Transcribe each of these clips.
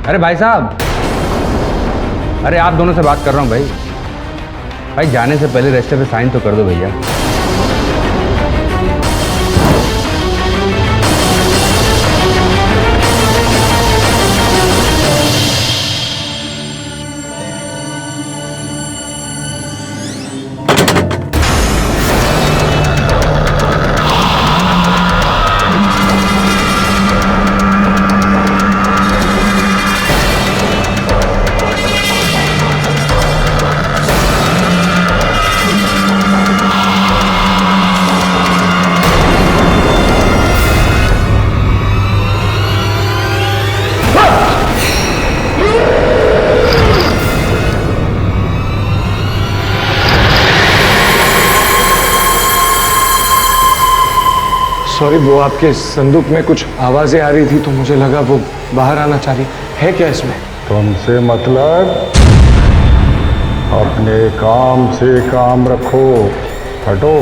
अरे भाई साहब, अरे आप दोनों से बात कर रहा हूँ भाई। भाई जाने से पहले रजिस्टर पे साइन तो कर दो भैया। सॉरी, वो आपके संदूक में कुछ आवाजें आ रही थी तो मुझे लगा वो बाहर आना चाह रही है। क्या इसमें? तुमसे मतलब? अपने काम से काम रखो। हटो।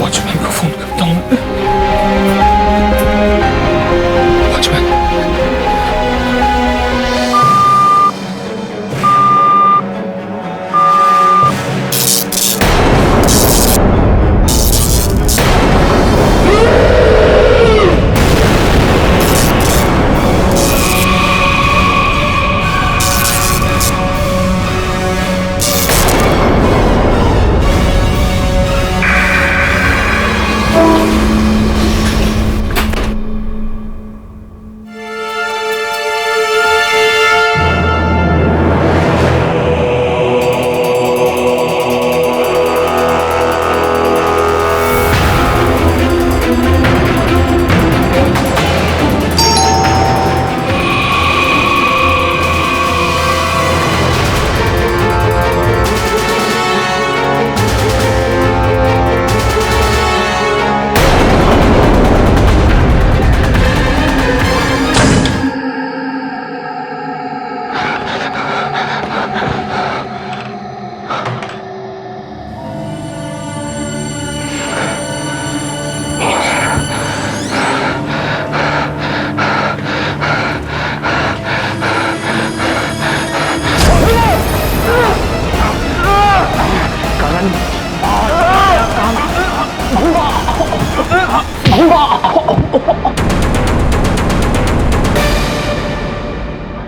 वॉचमैन को फोन करता हूँ। वॉचमैन,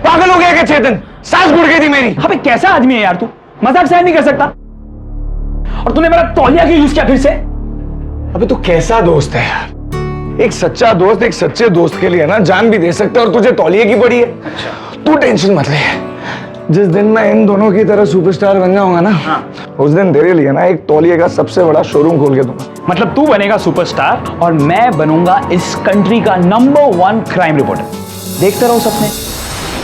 पागल हो गया क्या चेतन? सांस घुट गई थी मेरी। अबे कैसा आदमी है यार तू, मजाक सहन नहीं कर सकता। और तूने मेरा तौलिया क्यों यूज किया फिर से? अबे तू कैसा दोस्त है यार? एक सच्चा दोस्त एक सच्चे दोस्त के लिए ना जान भी दे सकता है, और तुझे तौलिए की पड़ी है। तू टेंशन मत ले, जिस दिन मैं इन दोनों की तरह सुपरस्टार बन जाऊंगा ना, उस दिन तेरे लिए ना एक तौलिए का सबसे बड़ा शोरूम खोल के दूंगा। मतलब तू बनेगा सुपरस्टार और मैं बनूंगा इस कंट्री का नंबर 1 क्राइम रिपोर्टर। देखते रहो सपने।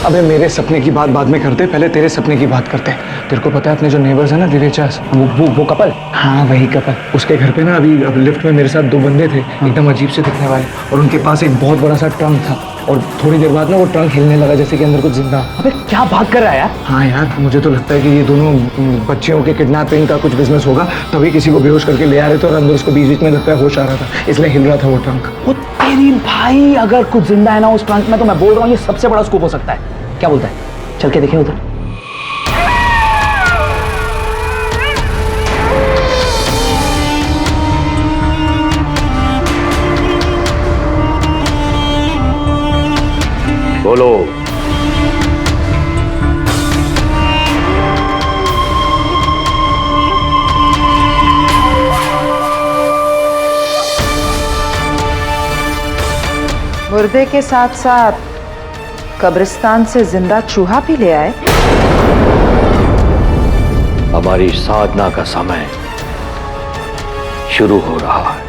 अबे मेरे सपने की बात बाद में करते, पहले तेरे सपने की बात करते। तेरे को पता है अपने जो नेबर्स है ना दिवेचास, वो कपल? हाँ वही कपल। उसके घर पे ना अभी अब लिफ्ट में मेरे साथ 2 बंदे थे, एकदम अजीब से दिखने वाले, और उनके पास एक बहुत बड़ा सा ट्रंक था, और थोड़ी देर बाद ना वो ट्रंक हिलने लगा जैसे कि अंदर कुछ जिंदा। अबे क्या बात कर रहा है यार? हाँ यार, मुझे तो लगता है कि ये दोनों बच्चियों के किडनैपिंग का कुछ बिजनेस होगा, तभी किसी को बेहोश करके ले आ रहे थे, और अंदर उसको बीच बीच में लगता है होश आ रहा था, इसलिए हिल रहा था वो ट्रंक। वो तेरी भाई, अगर कुछ जिंदा है ना उस ट्रंक में, तो मैं बोल रहा हूँ ये सबसे बड़ा स्कूप हो सकता है। क्या बोलता है? चल के देखें उधर। बोलो। मुर्दे के साथ साथ कब्रिस्तान से जिंदा चूहा भी ले आए। हमारी साधना का समय शुरू हो रहा है।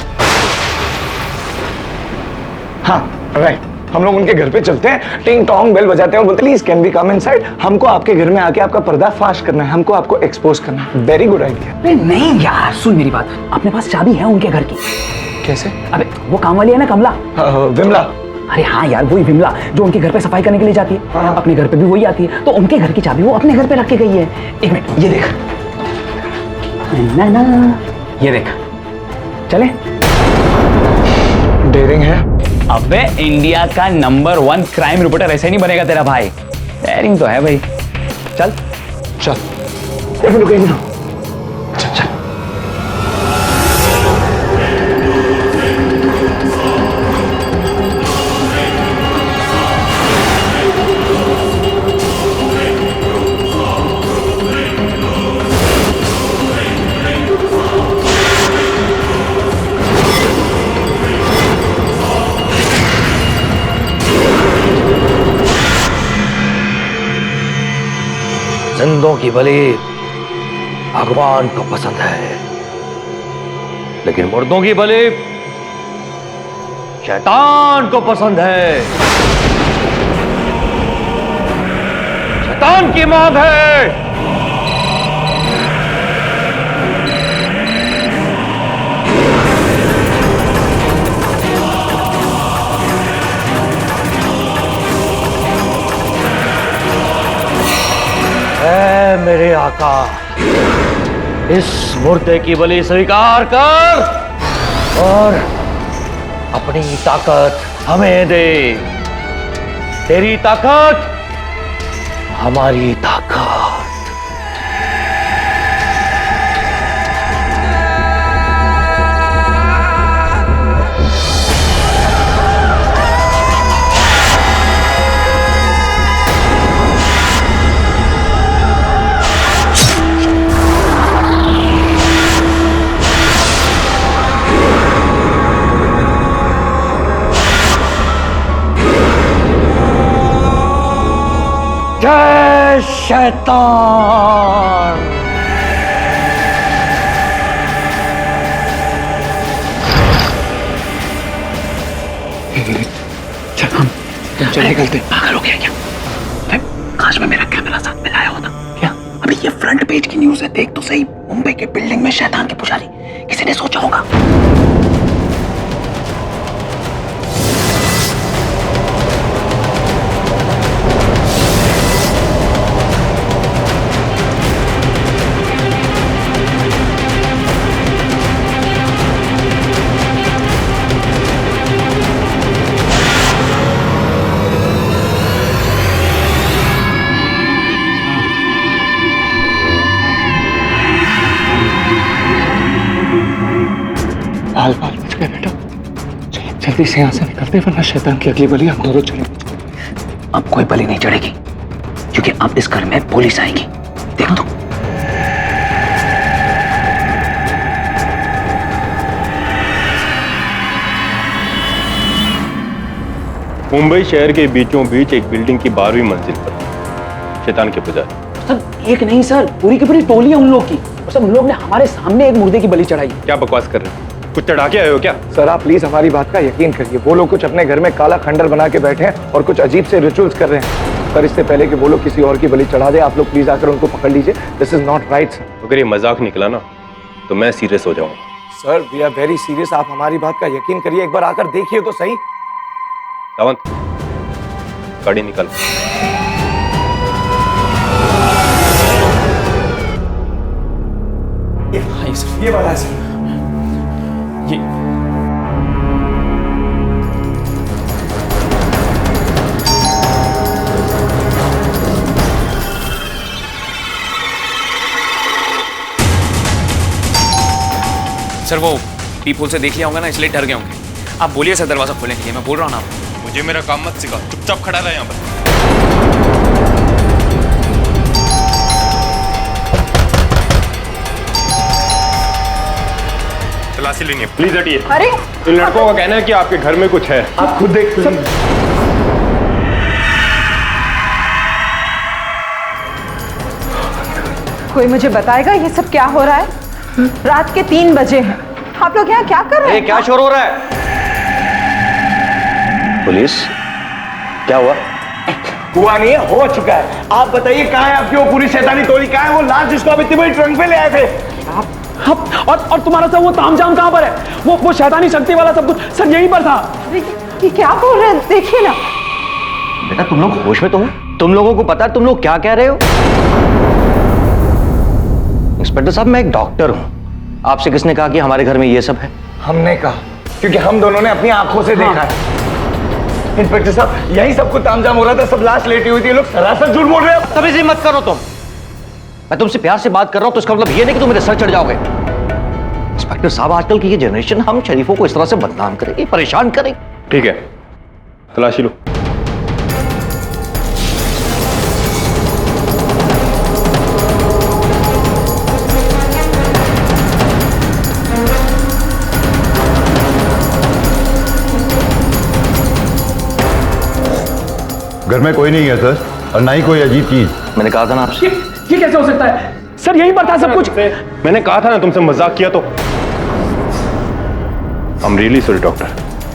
हाँ राइट, हम लोग उनके घर पे चलते हैं, टिंग टोंग बेल बजाते हैं और बोलते please can we come inside. हमको आपके घर में आके आपका पर्दाफाश करना है, हमको आपको एक्सपोज करना है। Very good idea. अरे नहीं यार, सुन मेरी बात, अपने पास चाबी है उनके घर की। कैसे? अबे वो काम वाली है ना, कमला। विमला। अरे हाँ यार, वही विमला जो उनके घर पे सफाई करने के लिए जाती है। हाँ। अपने घर पे भी वही आती है, तो उनके घर की चाबी वो अपने घर पे रख के गई है। एक मिनट, ये देख ना ना, ये देख, चले। डेयरिंग है। अबे इंडिया का नंबर 1 क्राइम रिपोर्टर ऐसे नहीं बनेगा तेरा भाई। डेयरिंग तो है भाई। चल चल एक मिनट। चल चल। जिंदों की बलि भगवान को पसंद है, लेकिन मुर्दों की बलि शैतान को पसंद है। शैतान की मौत है। ऐ मेरे आका, इस मुर्दे की बलि स्वीकार कर और अपनी ताकत हमें दे। तेरी ताकत हमारी ताकत। जय शैतान। चल निकलते। पागल हो गया क्या? काश में मेरा कैमरा साथ में लाया होता। क्या? अभी ये फ्रंट पेज की न्यूज़ है, देख तो सही। मुंबई के बिल्डिंग में शैतान के पुजारी, किसी ने सोचा होगा? बाल बाल बच गए बेटा। चलो जल्दी से यहाँ से निकलते, वरना शैतान की अगली बलि हम दोनों चले। अब कोई बलि नहीं चढ़ेगी, क्योंकि अब इस घर में पुलिस आएगी। देख तो। मुंबई शहर के बीचों बीच एक बिल्डिंग की 12वीं मंजिल पर शैतान के पुजारी। सर एक नहीं सर, पूरी की पूरी टोली है उन लोग की। और सर उन लोग ने हमारे सामने एक मुर्दे की बलि चढ़ाई। क्या बकवास कर रहे हैं? कुछ चढ़ा के आए हो क्या? सर आप प्लीज हमारी बात का यकीन करिए, वो लोग कुछ अपने घर में काला खंडर बना के बैठे हैं और कुछ अजीब से रिचुअल्स कर रहे हैं। पर इससे पहले कि वो लोग किसी और की बलि चढ़ा दे, आप लोग प्लीज आकर उनको पकड़ लीजिए। This is not right sir. अगर ये मजाक निकला ना तो मैं सीरियस हो जाऊंगा। Sir we are very serious, आप हमारी बात का यकीन करिए, एक बार आकर देखिए तो सही। सावंत, गाड़ी निकाल। ये वाला है सर। ये सर वो पीपुल से देख लिया होगा ना, इसलिए डर गए होंगे। आप बोलिए सर दरवाजा खोलने के लिए, मैं बोल रहा हूँ ना। मुझे मेरा काम मत सिखा, चुपचाप खड़ा रहा यहाँ पर। तलाशी लेनी है, प्लीज हटिए। अरे इन लड़कों का कहना है कि आपके घर में कुछ है। आप खुद देख प्लीज। कोई मुझे बताएगा ये सब क्या हो रहा है? रात के 3 बजे हैं, आप लोग यहाँ क्या कर रहे हैं? क्या शोर हो रहा है? पुलिस, क्या हुआ? हुआ नहीं है, हो चुका है। आप बताइए कहाँ है आपकी वो पूरी शैतानी टोली? कहाँ है वो लाश जिसको आप इतनी बड़ी ट्रंक पे ले आए थे? और तुम्हारा सब वो तामझाम कहाँ पर है? वो शैतानी शक्ति वाला सब कुछ सर यहीं पर था। ये क्या बोल रहे हैं? देखिए ना। बेटा तुम लोग होश में तो हो? तुम लोगों को पता है तुम लोग क्या कह रहे हो? इंस्पेक्टर साहब, मैं एक डॉक्टर हूं। आपसे किसने कहा कि हमारे घर में ये सब है? हमने कहा, क्योंकि हम दोनों ने अपनी आंखों से देखा है। इंस्पेक्टर साहब, यही सब कुछ तामझाम हो रहा था, सब लाश लेटी हुई थी, ये लोग सरासर झूठ बोल रहे हैं। तभी से मत करो तुम। मैं तुमसे प्यार से बात कर रहा हूं तो इसका मतलब ये नहीं कि तुम मेरे सर चढ़ जाओगे। इंस्पेक्टर साहब, आजकल की ये जनरेशन हम शरीफों को इस तरह से बदनाम करेगी, परेशान करेगी। ठीक है, तलाशी लो। घर में कोई नहीं है सर, और ना ही कोई अजीब चीज। मैंने कहा था ना आपसे। ये कैसे हो सकता है सर? यहीं पर था सब कुछ। मैंने कहा था ना तुमसे मजाक किया तो। I'm really sorry डॉक्टर,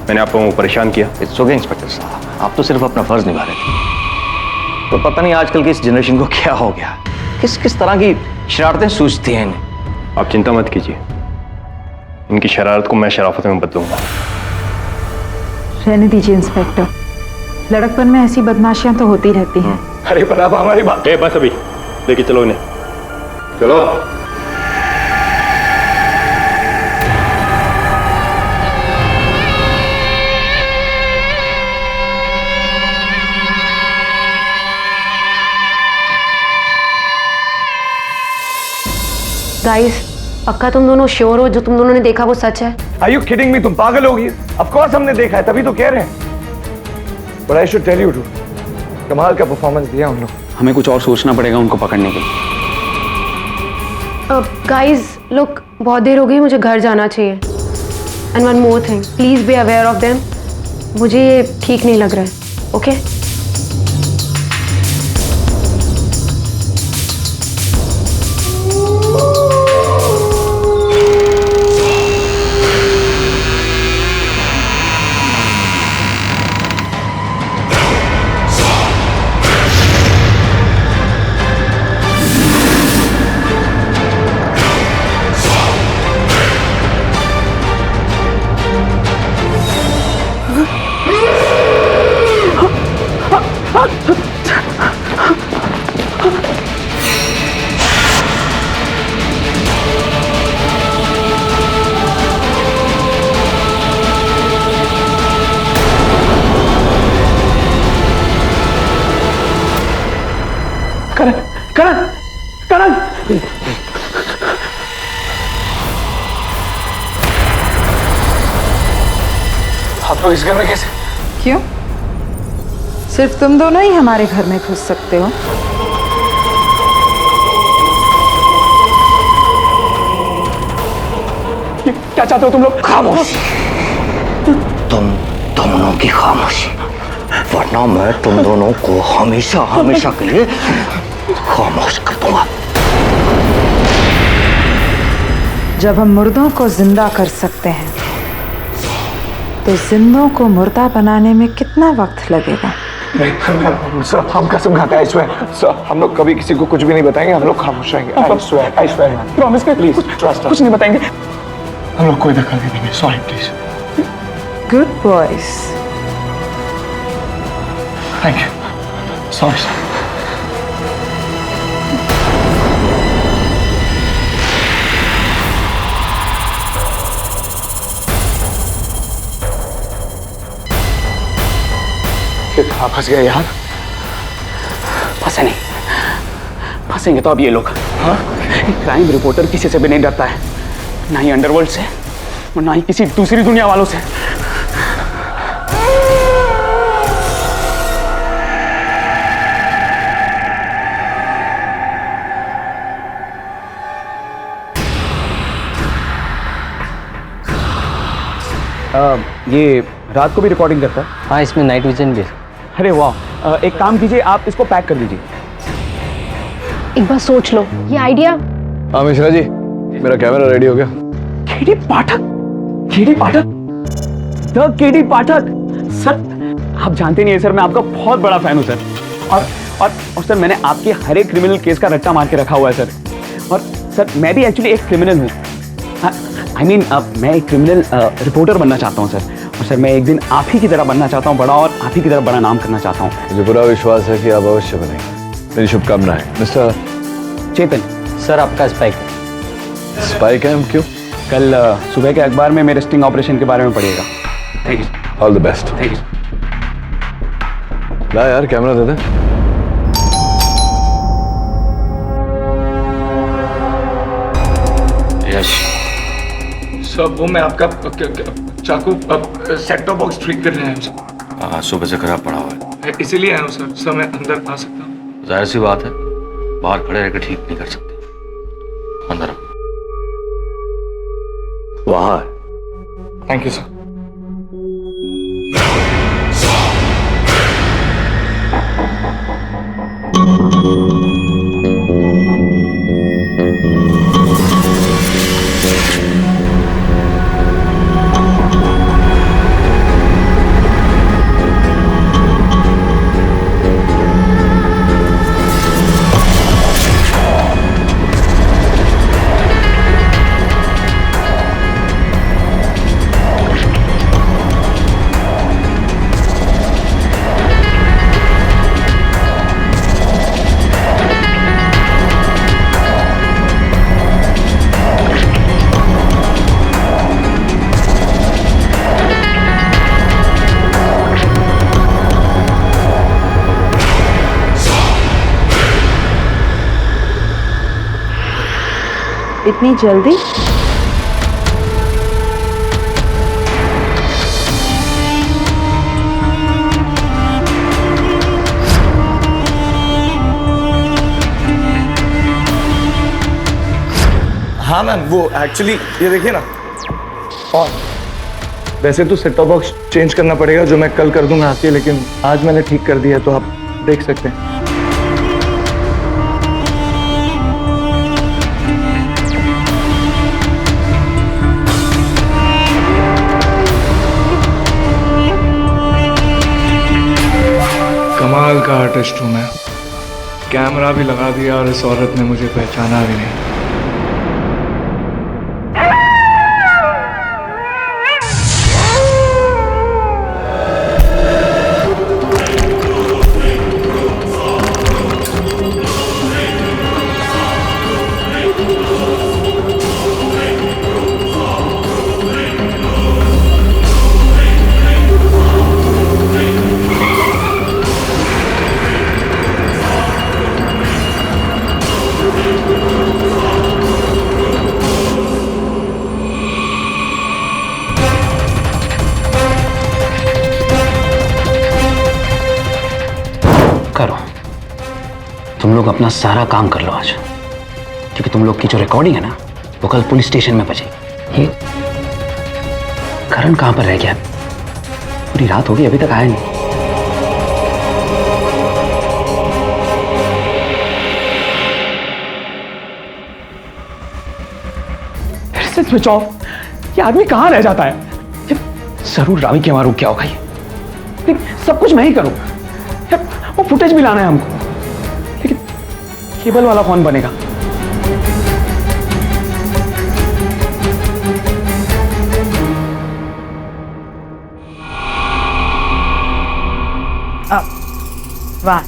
मैंने आप लोगों को परेशान किया। इट्स ओके इंस्पेक्टर साहब, आप तो सिर्फ अपना फर्ज निभा रहे थे। तो पता नहीं आजकल की इस जनरेशन को क्या हो गया, किस किस तरह की शरारतें सूझती हैं इन्हें। आप चिंता मत कीजिए, इनकी शरारत को मैं शराफत में बदलूंगा। रहने दीजिए इंस्पेक्टर, लड़कपन में ऐसी बदमाशियां तो होती रहती हैं। अरे पर आप हमारी बात। बस अभी लेके चलो इन्हें, चलो। गाइस, पक्का तुम दोनों श्योर हो जो तुम दोनों ने देखा वो सच है? Are you kidding me? तुम पागल होगी? Of course हमने देखा है, तभी तो कह रहे हैं। But I should tell you too, कमाल का परफॉर्मेंस दिया उन लोग। हमें कुछ और सोचना पड़ेगा उनको पकड़ने के लिए। गाइस लुक, बहुत देर हो गई, मुझे घर जाना चाहिए। And one more thing, please be aware of them. मुझे ये ठीक नहीं लग रहा है। ओके करण, करण, आप लोग इस घर में कैसे? क्यों? सिर्फ तुम दोनों ही हमारे घर में घुस सकते हो? क्या चाहते हो तुम लोग? खामोशी, तुम दोनों की खामोशी, वरना मैं तुम दोनों को हमेशा हमेशा के लिए खामोश कर दूंगा। जब हम मुर्दों को जिंदा कर सकते हैं तो जिंदों को मुर्दा बनाने में कितना वक्त लगेगा? नहीं सर, हम कसम खाते हैं, सर हम लोग कभी किसी को कुछ भी नहीं बताएंगे, हम लोग खामोश रहेंगे। I swear, प्रॉमिस कर, प्लीज ट्रस्ट कुछ नहीं बताएंगे। हम लोग कोई दखल नहीं देंगे। Sorry please. Good boys. Thank you. Sorry sir. कहाँ फंस गए यार? फंसे नहीं, फंसेंगे तो अब ये लोग। हाँ, क्राइम रिपोर्टर किसी से भी नहीं डरता है, ना ही अंडरवर्ल्ड से और ना ही किसी दूसरी दुनिया वालों से। ये रात को भी रिकॉर्डिंग करता है? हाँ, इसमें नाइट विजन भी है। अरे वाह, एक काम कीजिए, आप इसको पैक कर दीजिए। एक बार सोच लो, ये आइडिया। हाँ मिश्रा जी, मेरा कैमरा रेडी हो गया। KD Pathak, KD Pathak, the KD Pathak. Sir, आप जानते नहीं है सर, मैं आपका बहुत बड़ा फैन हूँ सर। और सर, मैंने आपके हर एक क्रिमिनल केस का रट्टा मार के रखा हुआ है सर। और सर, मैं भी एक्चुअली एक क्रिमिनल हूँ। आई मीन, मैं एक क्रिमिनल रिपोर्टर बनना चाहता हूँ सर। और सर, मैं एक दिन आप ही की तरह बनना चाहता हूँ बड़ा, और आप ही की तरह बड़ा नाम करना चाहता हूँ। मुझे पूरा विश्वास है कि आप अवश्य बनेंगे। मेरी शुभकामनाएं। मिस्टर चेतन। सर, आपका स्पाइक स्पाई कैम्प क्यों? कल सुबह के अखबार में मेरे स्टिंग ऑपरेशन के बारे में पढ़िएगा। Thank you. All the best. Thank you. ला यार, कैमरा दे दे। यश, सर, वो मैं आपका चाकू सेट टॉप बॉक्स ठीक कर रहे हैं। हाँ, सुबह से खराब पड़ा हुआ है। इसीलिए आया हूँ सर। सर, मैं अंदर आ सकता हूँ? जाहिर सी बात है, बाहर खड़े रहकर ठीक नहीं कर सकते। अंदर आओ। वहाँ। Thank you sir. इतनी जल्दी? हाँ मैम, वो एक्चुअली ये देखिए ना। और वैसे तो सेट टॉप बॉक्स चेंज करना पड़ेगा, जो मैं कल कर दूंगा आके, लेकिन आज मैंने ठीक कर दिया है, तो आप देख सकते हैं। कमाल का आर्टिस्ट हूं मैं। कैमरा भी लगा दिया और इस औरत ने मुझे पहचाना भी नहीं। करो, तुम लोग अपना सारा काम कर लो आज, क्योंकि तुम लोग की जो रिकॉर्डिंग है ना, वो कल पुलिस स्टेशन में बजेगी। ये करण कहां पर रह गया? पूरी रात हो गई, अभी तक आया नहीं। फिर से स्विच ऑफ। ये आदमी कहां रह जाता है? जरूर रावी के वहां रुक गया होगा ये। सब कुछ मैं ही करूं। वो फुटेज भी लाना है हमको, लेकिन केबल वाला कौन बनेगा? वाह,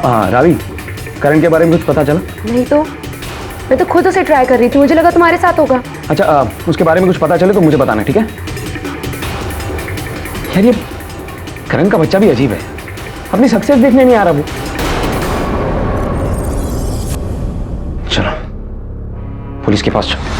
हाँ रावी, करण के बारे में कुछ पता चला? नहीं तो मैं तो खुद उसे ट्राई कर रही थी, मुझे लगा तुम्हारे साथ होगा। अच्छा, उसके बारे में कुछ पता चले तो मुझे बताना, ठीक है? यार ये करण का बच्चा भी अजीब है, अपनी सक्सेस देखने नहीं आ रहा वो। चलो पुलिस के पास चलो।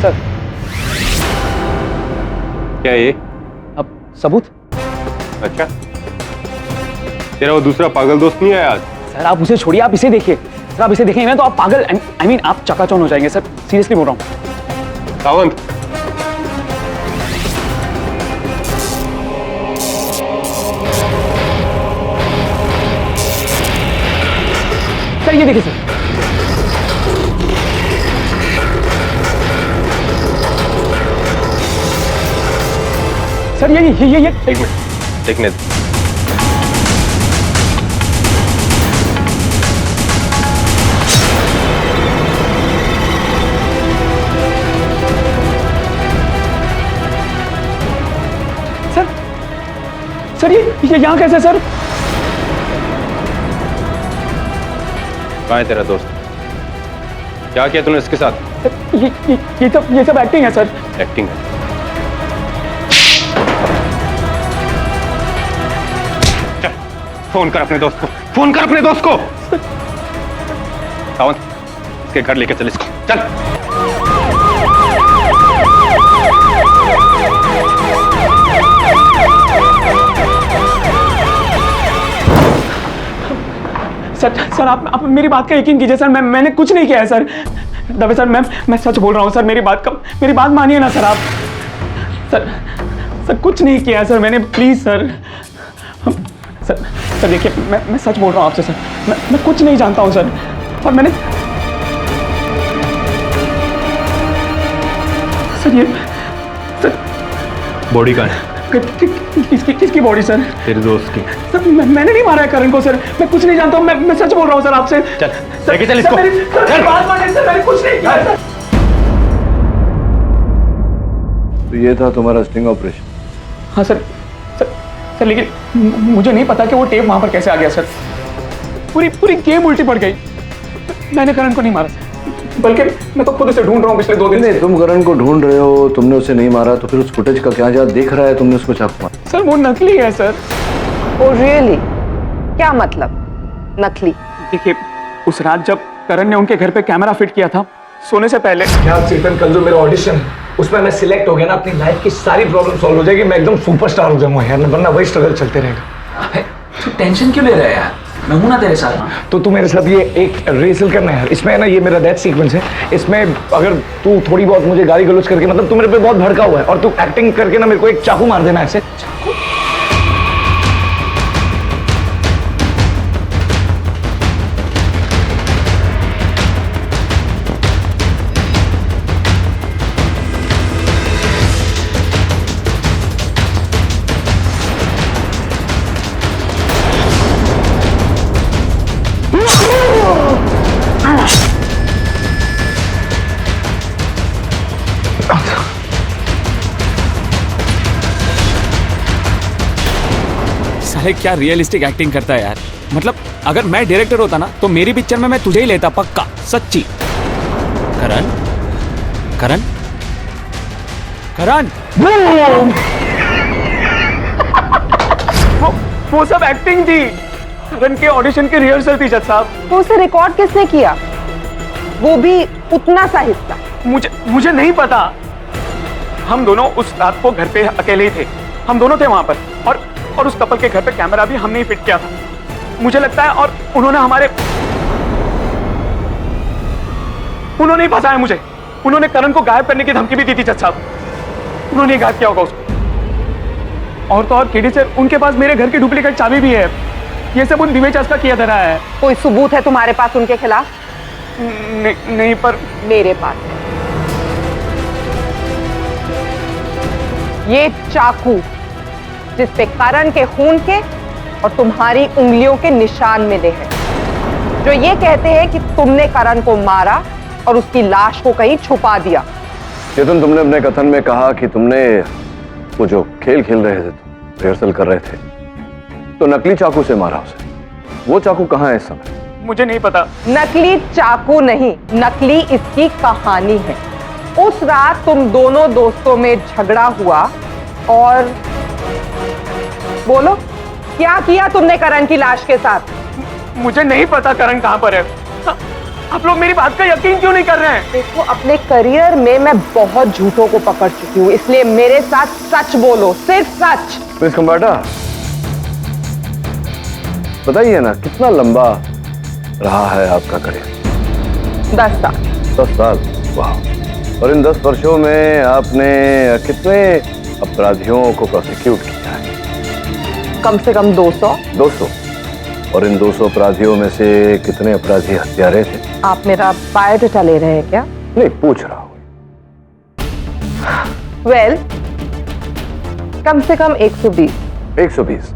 सर, क्या ये? अब सबूत? अच्छा, तेरा वो दूसरा पागल दोस्त नहीं आया आज? सर आप उसे छोड़िए, आप इसे देखिए। सर आप इसे देखेंगे ना तो आप पागल, आई मीन आप चकाचौंध हो जाएंगे सर, सीरियसली बोल रहा हूँ। सावंत, सर ये देखिए सर, सर ये एक मिनट देखने दे। सर ये यहाँ कैसे सर? कहाँ है तेरा दोस्त? क्या किया तूने इसके साथ? सर, ये सब एक्टिंग है सर। एक्टिंग है? चल, फोन कर अपने दोस्त को, फोन कर अपने दोस्त को। सावंत, इसके घर लेके चल इसको, चल। सर आप मेरी बात का यकीन कीजिए सर, मैंने कुछ नहीं किया है सर। दबे सर, मैं सच बोल रहा हूँ सर, मेरी बात मानिए ना सर आप। सर कुछ नहीं किया है सर मैंने, प्लीज सर। सर देखिए, मैं सच बोल रहा हूँ आपसे सर, मैं कुछ नहीं जानता हूँ सर। और मैंने सर ये सर बॉडी कहाँ है? किसकी बॉडी सर? तेरे दोस्त की। सर मैंने नहीं मारा है करण को सर, मैं कुछ नहीं जानता हूँ, मैं सच बोल रहा हूँ सर आपसे। चल, लेके चल इसको। सर बात मानिए सर, मैंने कुछ नहीं किया है सर। तो ये था तुम्हारा स्टिंग ऑपरेशन? हाँ सर लेकिन मुझे नहीं पता कि वो टेप वहां पर कैसे आ गया सर। पूरी गेम उल्टी पड़ गई। मैंने करण को नहीं मारा सर, बल्कि मैं तो खुद उसे ढूंढ रहा हूँ पिछले 2 दिन से। तुम करण को ढूंढ रहे हो, तुमने उसे नहीं मारा, तो फिर उस फुटेज का क्या जात देख रहा है तुमने उसको चाकू मारा? सर वो नकली है सर। Oh really? क्या मतलब नकली? देखिए, उस रात जब करण ने उनके घर पे कैमरा फिट किया था सोने से पहले। क्या चेतन, कल जो मेरा ऑडिशन उसमें मैं सिलेक्ट हो गया ना, अपनी लाइफ की सारी प्रॉब्लम सॉल्व हो जाएगी, मैं एकदम सुपरस्टार हो जाऊंगा यार, वरना वही स्ट्रगल चलते रहेगा। तू टेंशन क्यों ले रहा है यार, मैं हूं ना तेरे साथ। तो तू मेरे साथ ये एक रेसल करना है यार, इसमें है ना, ये मेरा डेथ सीक्वेंस है, इसमें अगर तू थोड़ी बहुत मुझे गाली गलौज करके, मतलब तू मेरे पे बहुत भड़का हुआ है, और तू एक्टिंग करके ना मेरे को एक चाकू मार देना ऐसे। साले क्या रियलिस्टिक एक्टिंग करता है यार। मतलब अगर मैं डायरेक्टर होता ना तो मेरी पिक्चर में मैं तुझे ही लेता, पक्का, सच्ची। करण करण करण वो सब एक्टिंग थी, करण के ऑडिशन की रिहर्सल थी जज साहब। तो उसे रिकॉर्ड किसने किया, वो भी उतना सा हिस्सा? मुझे नहीं पता। हम दोनों उस रात को घर पे अकेले ही थे, हम दोनों थे वहां पर, और उस कपल के घर पे कैमरा भी हमने ही फिट किया था, मुझे लगता है। और उन्होंने ही फंसाया मुझे। उन्होंने करण को गायब करने की धमकी भी दी थी जज साहब, उन्होंने ही गायब किया होगा उसको। और तो और केडी सर, उनके पास मेरे घर की डुप्लीकेट चाबी भी है। ये सब उन दिवेचास का किया धरा है। कोई सबूत है तुम्हारे पास उनके खिलाफ? नहीं, पर मेरे पास ये चाकू जिस पे करण के खून के और तुम्हारी उंगलियों के निशान मिले हैं, जो ये कहते हैं कि तुमने करण को मारा और उसकी लाश को कहीं छुपा दिया। चेतन, तुमने अपने कथन में कहा कि तुमने वो जो खेल खेल रहे थे, रिहर्सल कर रहे थे, तो नकली चाकू से मारा उसे। वो चाकू कहाँ है इस समय? मुझे नहीं पता। नकली चाकू नहीं, नकली इसकी कहानी है। उस रात तुम दोनों दोस्तों में झगड़ा हुआ और बोलो क्या किया तुमने करण की लाश के साथ? मुझे नहीं पता करण कहां पर है। आप लोग मेरी बात का यकीन क्यों नहीं कर रहे हैं? देखो, अपने करियर में मैं बहुत झूठों को पकड़ चुकी हूँ, इसलिए मेरे साथ सच बोलो, सिर्फ सच। मिस खंबाटा, बताइए ना, कितना लंबा रहा है आपका करियर? 10 साल। 10 साल, वाह। और इन 10 वर्षों में आपने कितने अपराधियों को प्रोसिक्यूट किया है? कम से कम 200। 200? और इन 200 अपराधियों में से कितने अपराधी हत्यारे थे? आप मेरा बायोडाटा ले रहे हैं क्या? नहीं, पूछ रहा हूं। वेल, कम से कम 120। 120?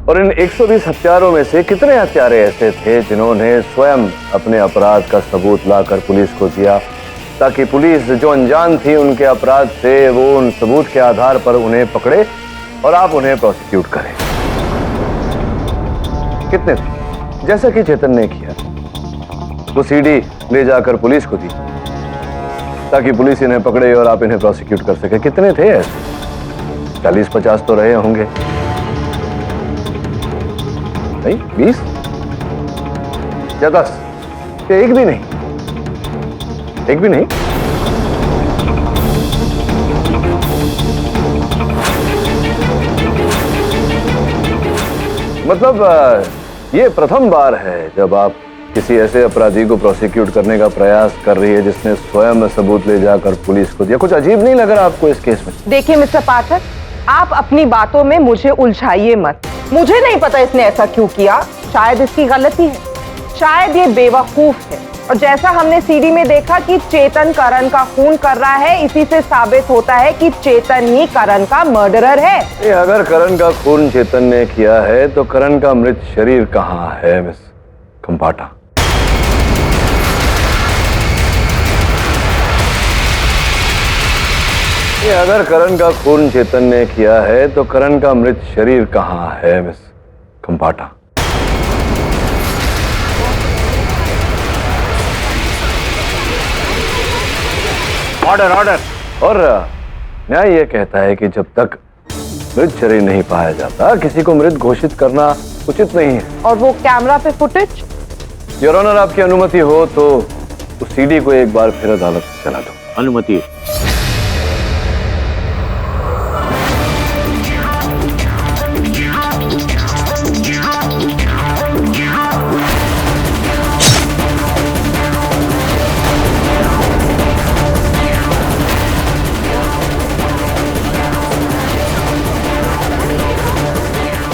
और इन 120 हत्यारों में से कितने हत्यारे ऐसे थे जिन्होंने स्वयं अपने अपराध का सबूत लाकर पुलिस को दिया, ताकि पुलिस जो अनजान थी उनके अपराध से, वो उन सबूत के आधार पर उन्हें पकड़े और आप उन्हें प्रोसिक्यूट करें? कितने थे? जैसा कि चेतन ने किया, वो सीडी ले जाकर पुलिस को दी ताकि पुलिस इन्हें पकड़े और आप इन्हें प्रोसिक्यूट कर सके। कितने थे ऐसे? 40-50 तो रहे होंगे, नहीं 20 या 10? एक भी नहीं? एक भी नहीं? मतलब ये प्रथम बार है जब आप किसी ऐसे अपराधी को प्रोसिक्यूट करने का प्रयास कर रही है जिसने स्वयं सबूत ले जाकर पुलिस को दिया। कुछ अजीब नहीं लग रहा आपको इस केस में? देखिए मिस्टर पाठक, आप अपनी बातों में मुझे उलझाइए मत। मुझे नहीं पता इसने ऐसा क्यों किया। शायद इसकी गलती है, शायद ये बेवकूफ है। और जैसा हमने सीडी में देखा कि चेतन करण का खून कर रहा है, इसी से साबित होता है कि चेतन ही करण का मर्डरर है। अगर करण का खून चेतन ने किया है तो करण का मृत शरीर कहाँ है मिस खंबाटा? अगर करण का खून चेतन ने किया है तो करण का मृत शरीर कहाँ है मिस खंबाटा? Order order. और न्याय यह कहता है कि जब तक मृत शरीर नहीं पाया जाता, किसी को मृत घोषित करना उचित नहीं है। और वो कैमरा पे फुटेज? योर ऑनर, आपकी अनुमति हो तो उस सीडी को एक बार फिर अदालत में चला दो। अनुमति।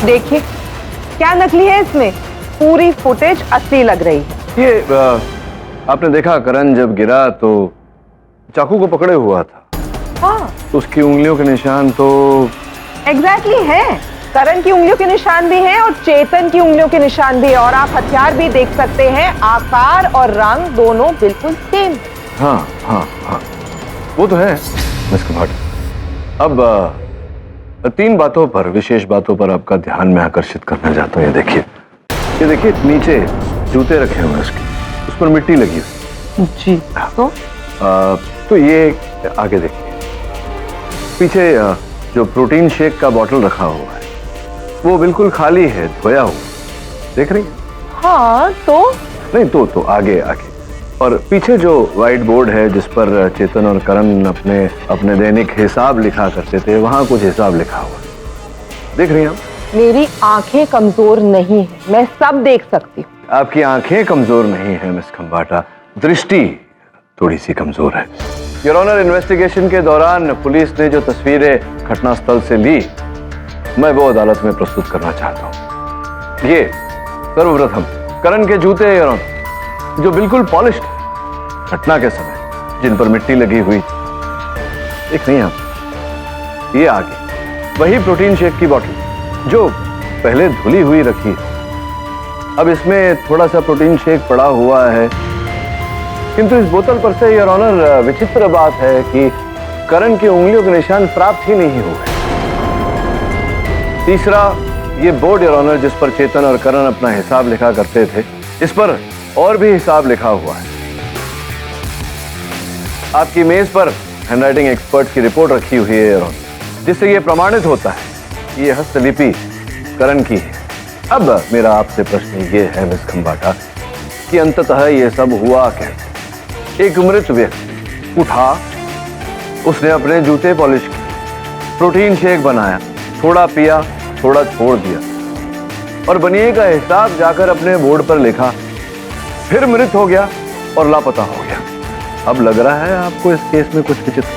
देखिए क्या नकली है इसमें, पूरी फुटेज असली लग रही है। ये आपने देखा करण जब गिरा तो चाकू को पकड़े हुआ था। हाँ, उसकी उंगलियों के निशान तो एग्जैक्टली हैं। करण की उंगलियों के निशान भी हैं और चेतन की उंगलियों के निशान भी है। और आप हथियार भी देख सकते हैं, आकार और रंग दोनों बिल्कुल सेम। हाँ हाँ हाँ, वो तो है मिस खंबाटा। अब 3 बातों पर, विशेष बातों पर आपका ध्यान में आकर्षित करना चाहता हूँ। ये देखिए नीचे जूते रखे हुए हैं उसके, उस पर मिट्टी लगी हुई। जी। तो ये आगे देखिए, पीछे जो प्रोटीन शेक का बॉटल रखा हुआ है वो बिल्कुल खाली है, धोया हुआ। देख रही हैं? हाँ तो नहीं तो आगे आगे। और पीछे जो व्हाइट बोर्ड है जिस पर चेतन और करण अपने दैनिक हिसाब लिखा करते थे, वहां कुछ हिसाब लिखा हुआ है। देख रही हैं आप? मेरी आंखें कमजोर नहीं है, मैं सब देख सकती हूँ। आपकी आंखें कमजोर नहीं है मिस खंबाटा, दृष्टि थोड़ी सी कमजोर है। योर ऑनर, इन्वेस्टिगेशन के दौरान पुलिस ने जो तस्वीरें घटनास्थल से ली, मैं वो अदालत में प्रस्तुत करना चाहता हूँ। ये सर्वप्रथम करण के जूते योर ऑनर, जो बिल्कुल पॉलिश्ड घटना के समय, जिन पर मिट्टी लगी हुई। देख नहीं आप? ये आगे वही प्रोटीन शेक की बोतल जो पहले धुली हुई रखी है। अब इसमें थोड़ा सा प्रोटीन शेक पड़ा हुआ है, किंतु इस बोतल पर से योर ऑनर विचित्र बात है कि करण की उंगलियों के निशान प्राप्त ही नहीं हुए। तीसरा, ये बोर्ड योर ऑनर जिस पर चेतन और करण अपना हिसाब लिखा करते थे, इस पर और भी हिसाब लिखा हुआ है। आपकी मेज पर हैंडराइटिंग एक्सपर्ट की रिपोर्ट रखी हुई है योर ऑनर, जिससे यह प्रमाणित होता है कि यह हस्तलिपि करण की है। अब मेरा आपसे प्रश्न ये है मिस खंबाटा कि अंततः यह सब हुआ कैसे? एक मृत व्यक्ति उठा, उसने अपने जूते पॉलिश किए, प्रोटीन शेक बनाया, थोड़ा पिया, थोड़ा छोड़ दिया और बनिए का हिसाब जाकर अपने बोर्ड पर लिखा, फिर मृत हो गया और लापता हो गया। अब लग रहा है आपको इस केस में कुछ विचित्र।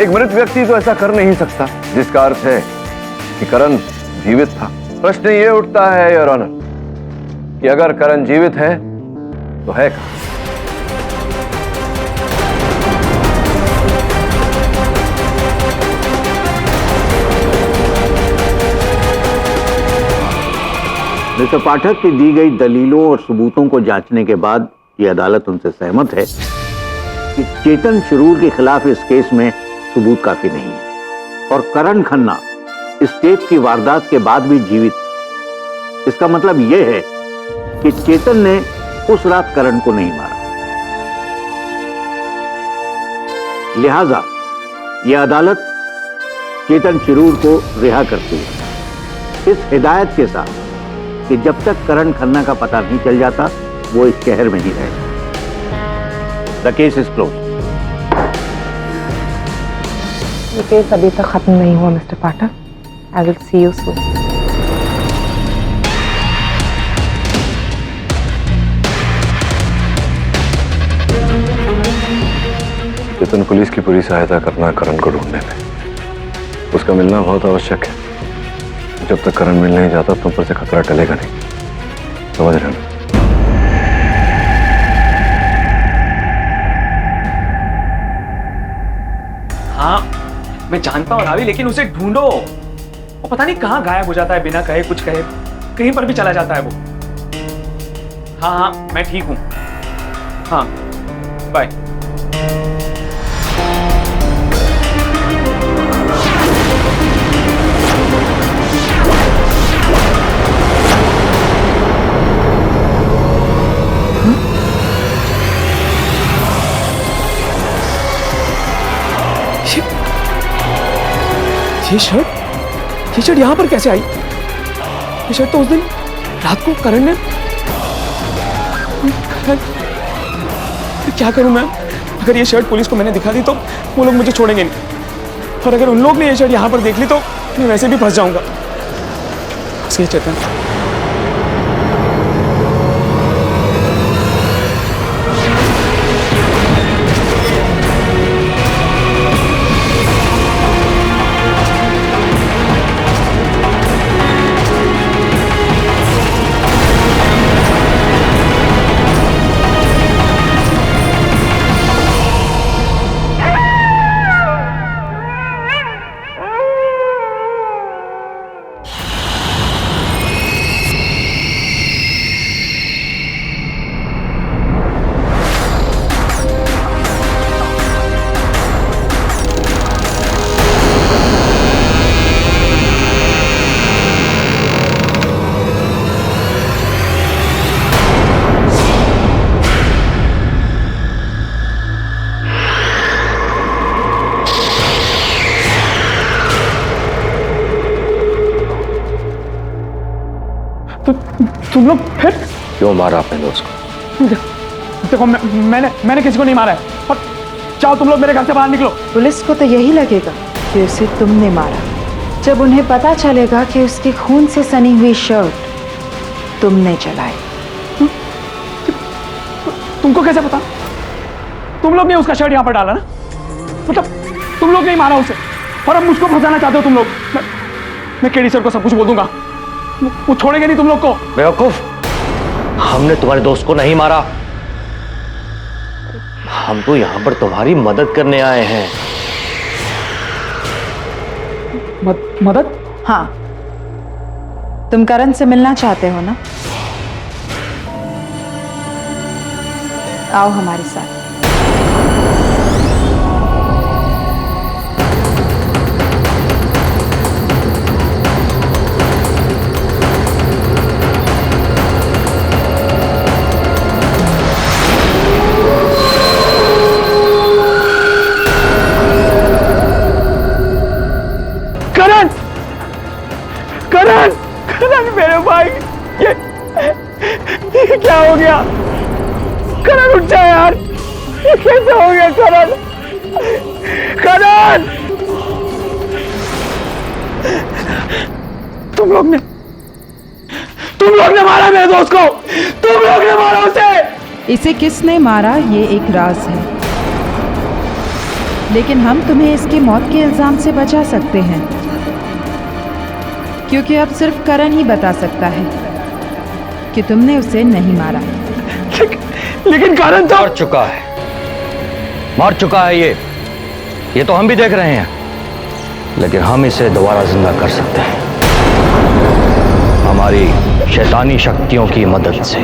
एक मृत व्यक्ति तो ऐसा कर नहीं सकता, जिसका अर्थ है कि करण जीवित था। प्रश्न ये उठता है योर ऑनर कि अगर करण जीवित है तो है कहां? मिस्टर पाठक की दी गई दलीलों और सबूतों को जांचने के बाद ये अदालत उनसे सहमत है कि चेतन शिरूर के खिलाफ इस केस में सबूत काफी नहीं है और करण खन्ना इस टेप की वारदात के बाद भी जीवित है। इसका मतलब यह है कि चेतन ने उस रात करण को नहीं मारा। लिहाजा यह अदालत चेतन शिरूर को रिहा करती है, इस हिदायत के साथ कि जब तक करण खन्ना का पता नहीं चल जाता वो इस शहर में ही रहेगा। The case is close. ये केस अभी तक खत्म नहीं हुआ mister Pathak. I will see you soon. Chetan police की पूरी सहायता करना करण को ढूंढने में, उसका मिलना बहुत आवश्यक है। जब तक करण मिल नहीं जाता तुम पर से खतरा टलेगा नहीं, समझ रहे हो? हाँ मैं जानता हूँ रावी, लेकिन उसे ढूंढो। वो पता नहीं कहाँ गायब हो जाता है बिना कहे कुछ कहे, कहीं पर भी चला जाता है वो। हाँ हाँ मैं ठीक हूँ। हाँ बाय। ये शर्ट यहाँ पर कैसे आई? ये शर्ट तो उस दिन रात को करण ने। क्या करूं मैं? अगर ये शर्ट पुलिस को मैंने दिखा दी तो वो लोग मुझे छोड़ेंगे नहीं, और अगर उन लोग ने ये शर्ट यहाँ पर देख ली तो मैं वैसे भी फंस जाऊंगा। सही चेतन, तुम लोग फिर क्यों मारा अपने दोस्त को? देखो मैंने किसी को नहीं मारा है, और चाहो तुम लोग मेरे घर से बाहर निकलो। पुलिस को तो यही लगेगा कि उसे तुमने मारा, जब उन्हें पता चलेगा कि उसके खून से सनी हुई शर्ट तुमने जलाई। तुमको कैसे पता? तुम लोग ने उसका शर्ट यहाँ पर डाला ना? मतलब तुम लोग ने ही मारा उसे, और अब मुझको फंसाना चाहते हो तुम लोग। मैं केडी सर को सब कुछ बोल दूंगा, वो छोड़ेंगे नहीं तुम लोग को। बेवकूफ, हमने तुम्हारे दोस्त को नहीं मारा, हम तो यहां पर तुम्हारी मदद करने आए हैं। मदद? हाँ, तुम करण से मिलना चाहते हो ना? आओ हमारे साथ। करण, करण, करण मेरे भाई, ये क्या हो गया? करण उठ जा यार, ये कैसे हो गया करण? करण, तुम लोग ने मारा मेरे दोस्त को, तुम लोग ने मारा उसे। इसे किसने मारा ये एक राज है, लेकिन हम तुम्हें इसकी मौत के इल्जाम से बचा सकते हैं, क्योंकि अब सिर्फ करण ही बता सकता है कि तुमने उसे नहीं मारा। लेकिन करण तो मर चुका है ये तो हम भी देख रहे हैं, लेकिन हम इसे दोबारा जिंदा कर सकते हैं हमारी शैतानी शक्तियों की मदद से।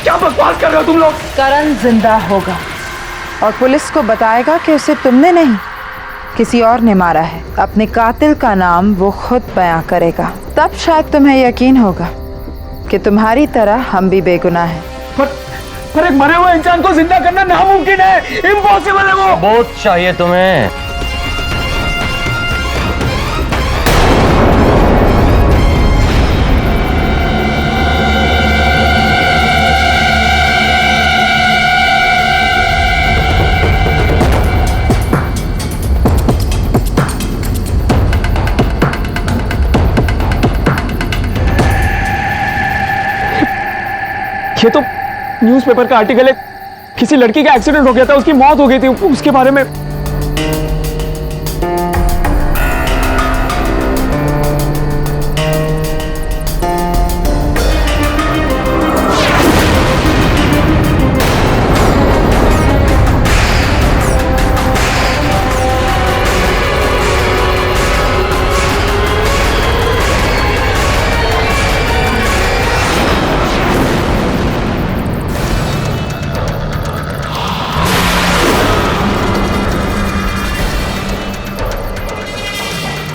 क्या बकवास कर रहे हो तुम लोग? करण जिंदा होगा और पुलिस को बताएगा कि उसे तुमने नहीं किसी और ने मारा है। अपने कातिल का नाम वो खुद बयां करेगा, तब शायद तुम्हें यकीन होगा कि तुम्हारी तरह हम भी बेगुनाह हैं। पर एक मरे हुए इंसान को जिंदा करना नामुमकिन है, इम्पॉसिबल है वो। बहुत चाहिए तुम्हें। ये तो न्यूज़पेपर का आर्टिकल है, किसी लड़की का एक्सीडेंट हो गया था, उसकी मौत हो गई थी, उसके बारे में।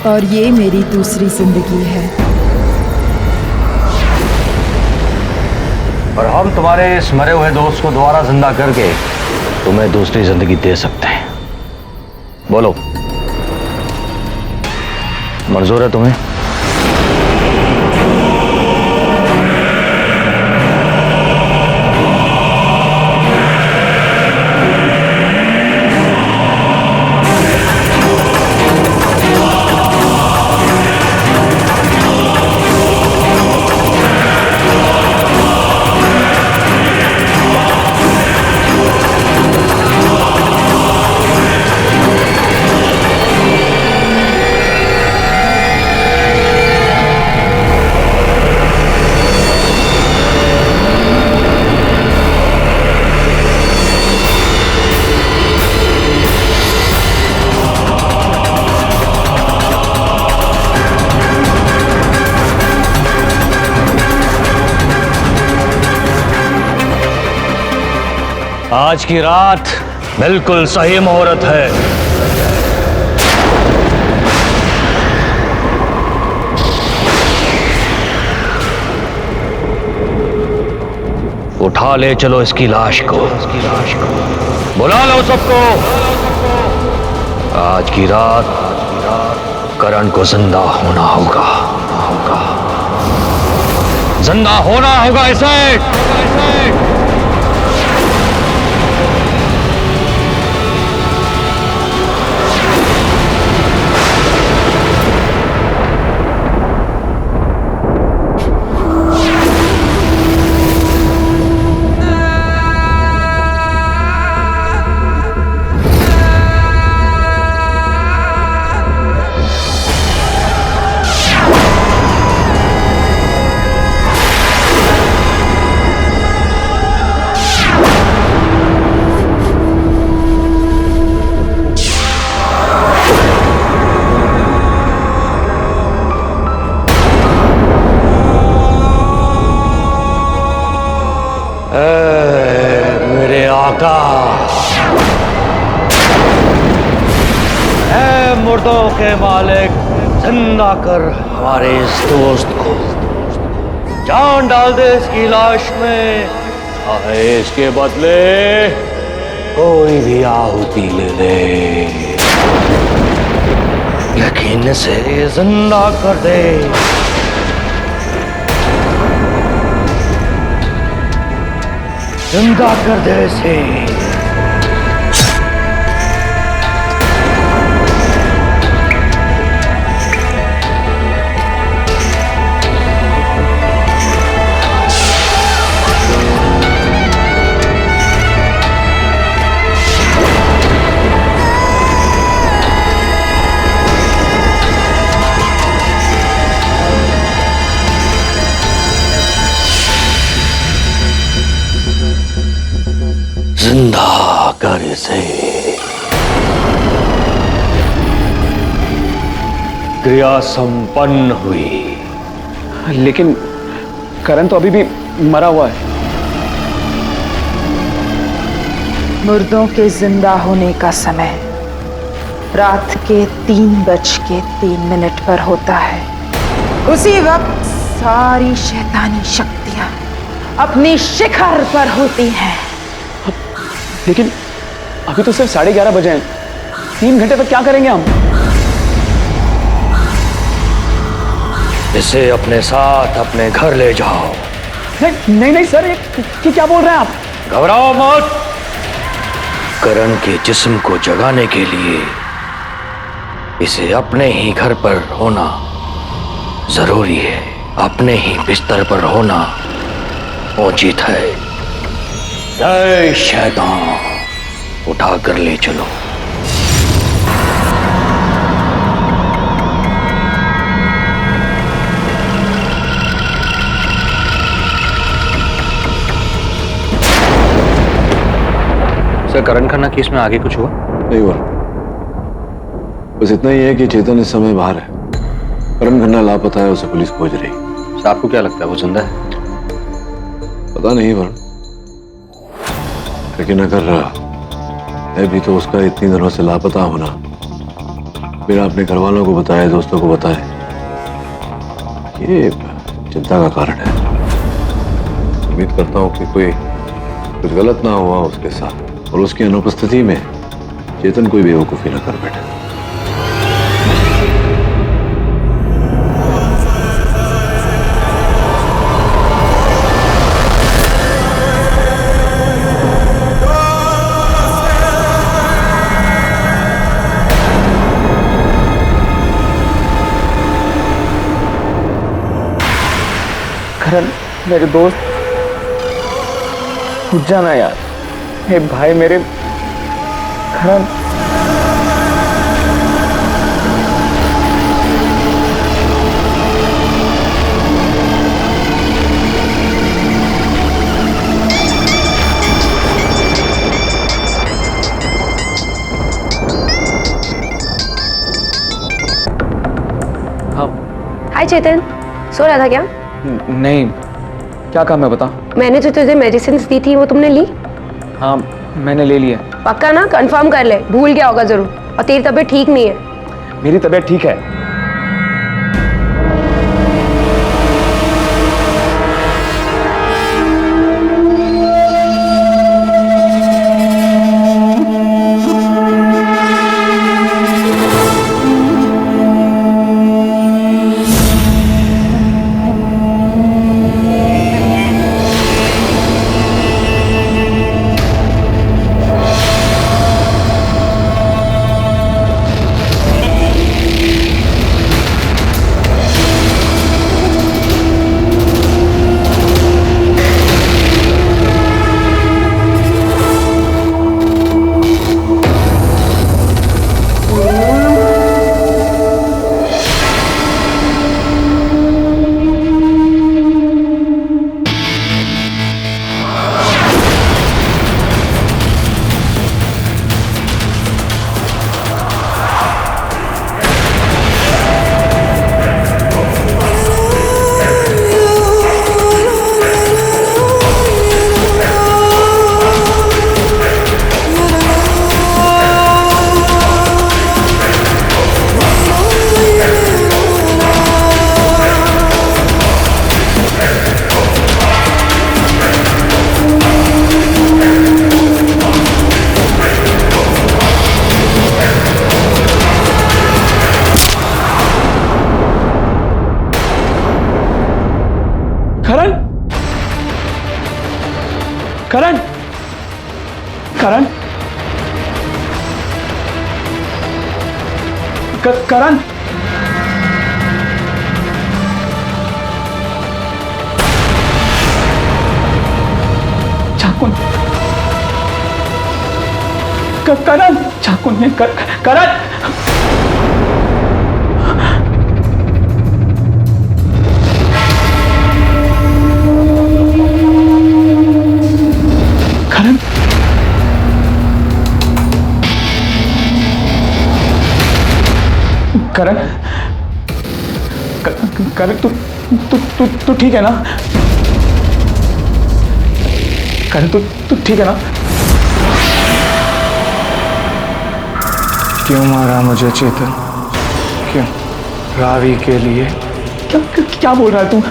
और ये मेरी दूसरी जिंदगी है। और हम तुम्हारे इस मरे हुए दोस्त को दोबारा जिंदा करके तुम्हें दूसरी जिंदगी दे सकते हैं। बोलो, मंजूर है तुम्हें? आज की रात बिल्कुल सही मुहूर्त है। उठा ले चलो इसकी लाश को, बुला लो सबको। आज की रात करण को जिंदा होना होगा, जिंदा होना होगा इसे। आका, ऐ मुर्दों के मालिक, जिंदा कर हमारे इस दोस्त को, जान डाल दे इसकी लाश में, चाहे इसके बदले कोई भी आहुति ले ले, यकीन से जिंदा कर दे। जिंदा कर दे इसे। जिंदा कर इसे। क्रिया संपन्न हुई। लेकिन करण तो अभी भी मरा हुआ है। मुर्दों के जिंदा होने का समय रात के 3:03 पर होता है। उसी वक्त सारी शैतानी शक्तियां अपनी शिखर पर होती हैं। लेकिन अभी तो सिर्फ 11:30 बजे हैं। 3 घंटे तक क्या करेंगे हम? इसे अपने साथ अपने घर ले जाओ। नहीं नहीं सर, ये क्या बोल रहे हैं आप? घबराओ मत। करण के जिस्म को जगाने के लिए इसे अपने ही घर पर होना जरूरी है। अपने ही बिस्तर पर होना उचित है। जय शैतान, उठा कर ले चलो। सर, करण खन्ना केस में आगे कुछ हुआ? नहीं हुआ। बस इतना ही है कि चेतन इस समय बाहर है। करण खन्ना लापता है, उसे पुलिस खोज रही। सर, आपको क्या लगता है वो जिंदा है? पता नहीं वरुण, लेकिन अगर है भी तो उसका इतनी दिनों से लापता होना बिना अपने घर वालों को बताए, दोस्तों को बताए, ये चिंता का कारण है। उम्मीद करता हूँ कि कोई कुछ गलत ना हुआ उसके साथ और उसकी अनुपस्थिति में चेतन कोई बेवकूफी न कर बैठे। करण मेरे दोस्त, उठ जाना यार। हे भाई मेरे करण। हाय चेतन, सो रहा था क्या? नहीं, क्या काम है बता। मैंने जो तुझे मेडिसिन दी थी वो तुमने ली? हाँ मैंने ले लिया। पक्का ना? कंफर्म कर ले, भूल गया होगा जरूर। और तेरी तबीयत ठीक नहीं है। मेरी तबीयत ठीक है। करण करण करण करण चाकू करण चाकू ने करण करण करण करण तू तू तू तू ठीक है ना करण तू तू ठीक है ना क्यों मारा मुझे चेतन? क्यों? रावी के लिए? क्या बोल रहा है तू?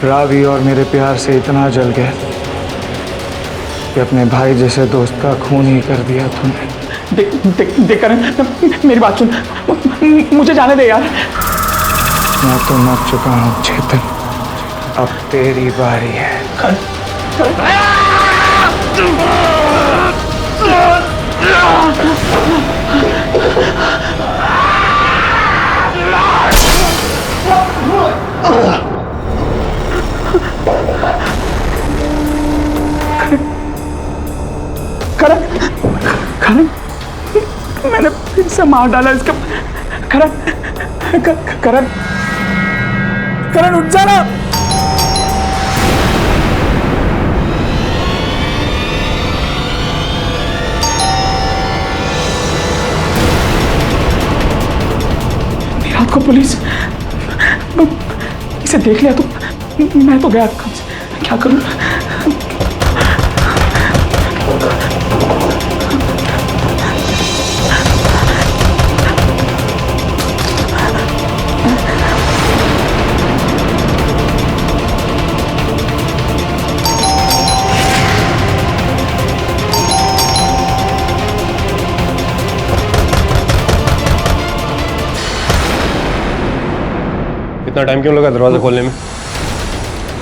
रावी और मेरे प्यार से इतना जल गया कि अपने भाई जैसे दोस्त का खून ही कर दिया तूने। देख करण, मेरी बात सुन, मुझे जाने दे यार। मैं तो मर चुका हूँ चेतन, अब तेरी बारी है। करण करण मैंने फिर से मार डाला इसका। करण करण करण उठ जाना। रात को पुलिस इसे देख लिया तो मैं तो गया, क्या करूं? इतना टाइम क्यों लगा दरवाजा खोलने में?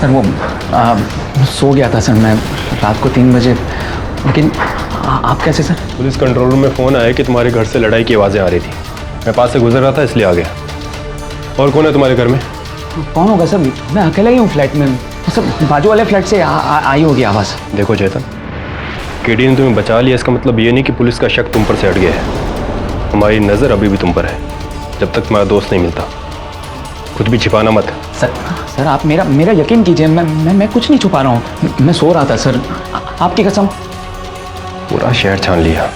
सर वो सो गया था सर मैं रात को 3 बजे। लेकिन आप कैसे सर? पुलिस कंट्रोल रूम में फ़ोन आया कि तुम्हारे घर से लड़ाई की आवाज़ें आ रही थी। मैं पास से गुजर रहा था इसलिए आ गया। और कौन है तुम्हारे घर में? कौन होगा सर? मैं अकेला ही हूँ फ्लैट में। सर बाजू वाले फ्लैट से आई होगी आवाज़। देखो चेतन, केडी ने तुम्हें बचा लिया, इसका मतलब ये नहीं कि पुलिस का शक तुम पर से हट गया है। हमारी नज़र अभी भी तुम पर है जब तक तुम्हारा दोस्त नहीं मिलता। कुछ भी छिपाना मत। सर आप मेरा यकीन कीजिए, मैं कुछ नहीं छुपा रहा हूँ। मैं सो रहा था सर, आपकी कसम। पूरा शहर छान लिया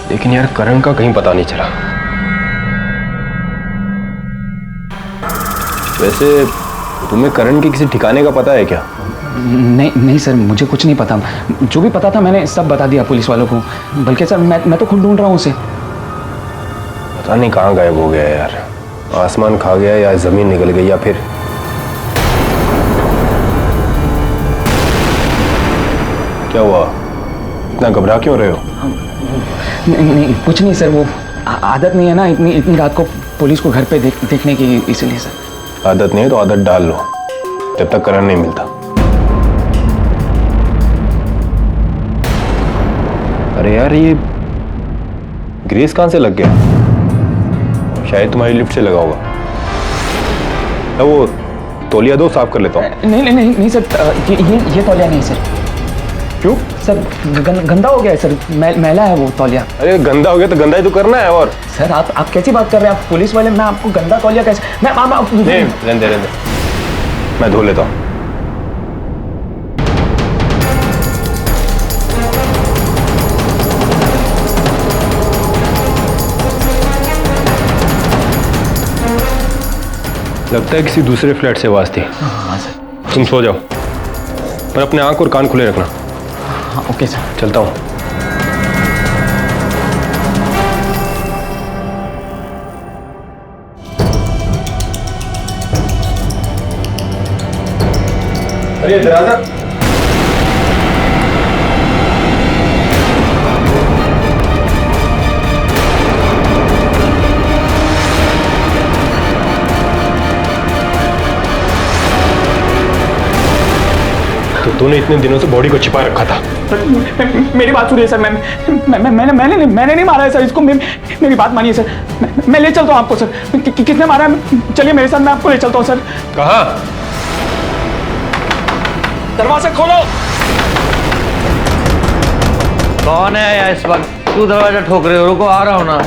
लेकिन यार करण का कहीं पता नहीं चला। वैसे तुम्हें करण के किसी ठिकाने का पता है क्या? नहीं सर, मुझे कुछ नहीं पता। जो भी पता था मैंने सब बता दिया पुलिस वालों को। बल्कि सर मैं तो खुद ढूंढ रहा हूँ उसे। पता नहीं कहाँ गायब हो गया यार। आसमान खा गया या जमीन निकल गई या फिर क्या हुआ? इतना घबरा क्यों रहे हो? नहीं कुछ नहीं सर, वो आदत नहीं है ना इतनी रात को पुलिस को घर पे देखने की, इसीलिए सर। आदत नहीं है तो आदत डाल लो जब तक करण नहीं मिलता। अरे यार ये ग्रीस कहाँ से लग गया? शायद तुम्हारी लिफ्ट से लगा होगा। तो वो तौलिया दो, साफ कर लेता हूँ। नहीं सर, ये तौलिया नहीं सर। क्यों सर? गंदा हो गया है सर, मैला है वो तौलिया। अरे गंदा हो गया तो गंदा ही तो करना है। और सर आप कैसी बात कर रहे हैं? आप पुलिस वाले, मैं आपको गंदा तौलिया कैसे? रहने दे, मैं धो लेता हूँ। लगता है किसी दूसरे फ्लैट से आवाज थी। हाँ सर। तुम सो जाओ पर अपने आंख और कान खुले रखना। हाँ ओके सर। चलता हूँ। अरे दरवाजा तो तूने इतने दिनों से बॉडी को छिपा रखा था। मेरी बात सुनिए सर, मैंने नहीं मारा है सर इसको। मेरी बात मानिए सर, मैं ले चलता हूँ आपको सर। किसने मारा है? चलिए मेरे साथ, मैं आपको ले चलता हूँ सर। कहाँ? दरवाजा खोलो। कौन है यार इस वक्त? तू दरवाजा ठोक रहे हो? रुको, आ रहा हूँ ना।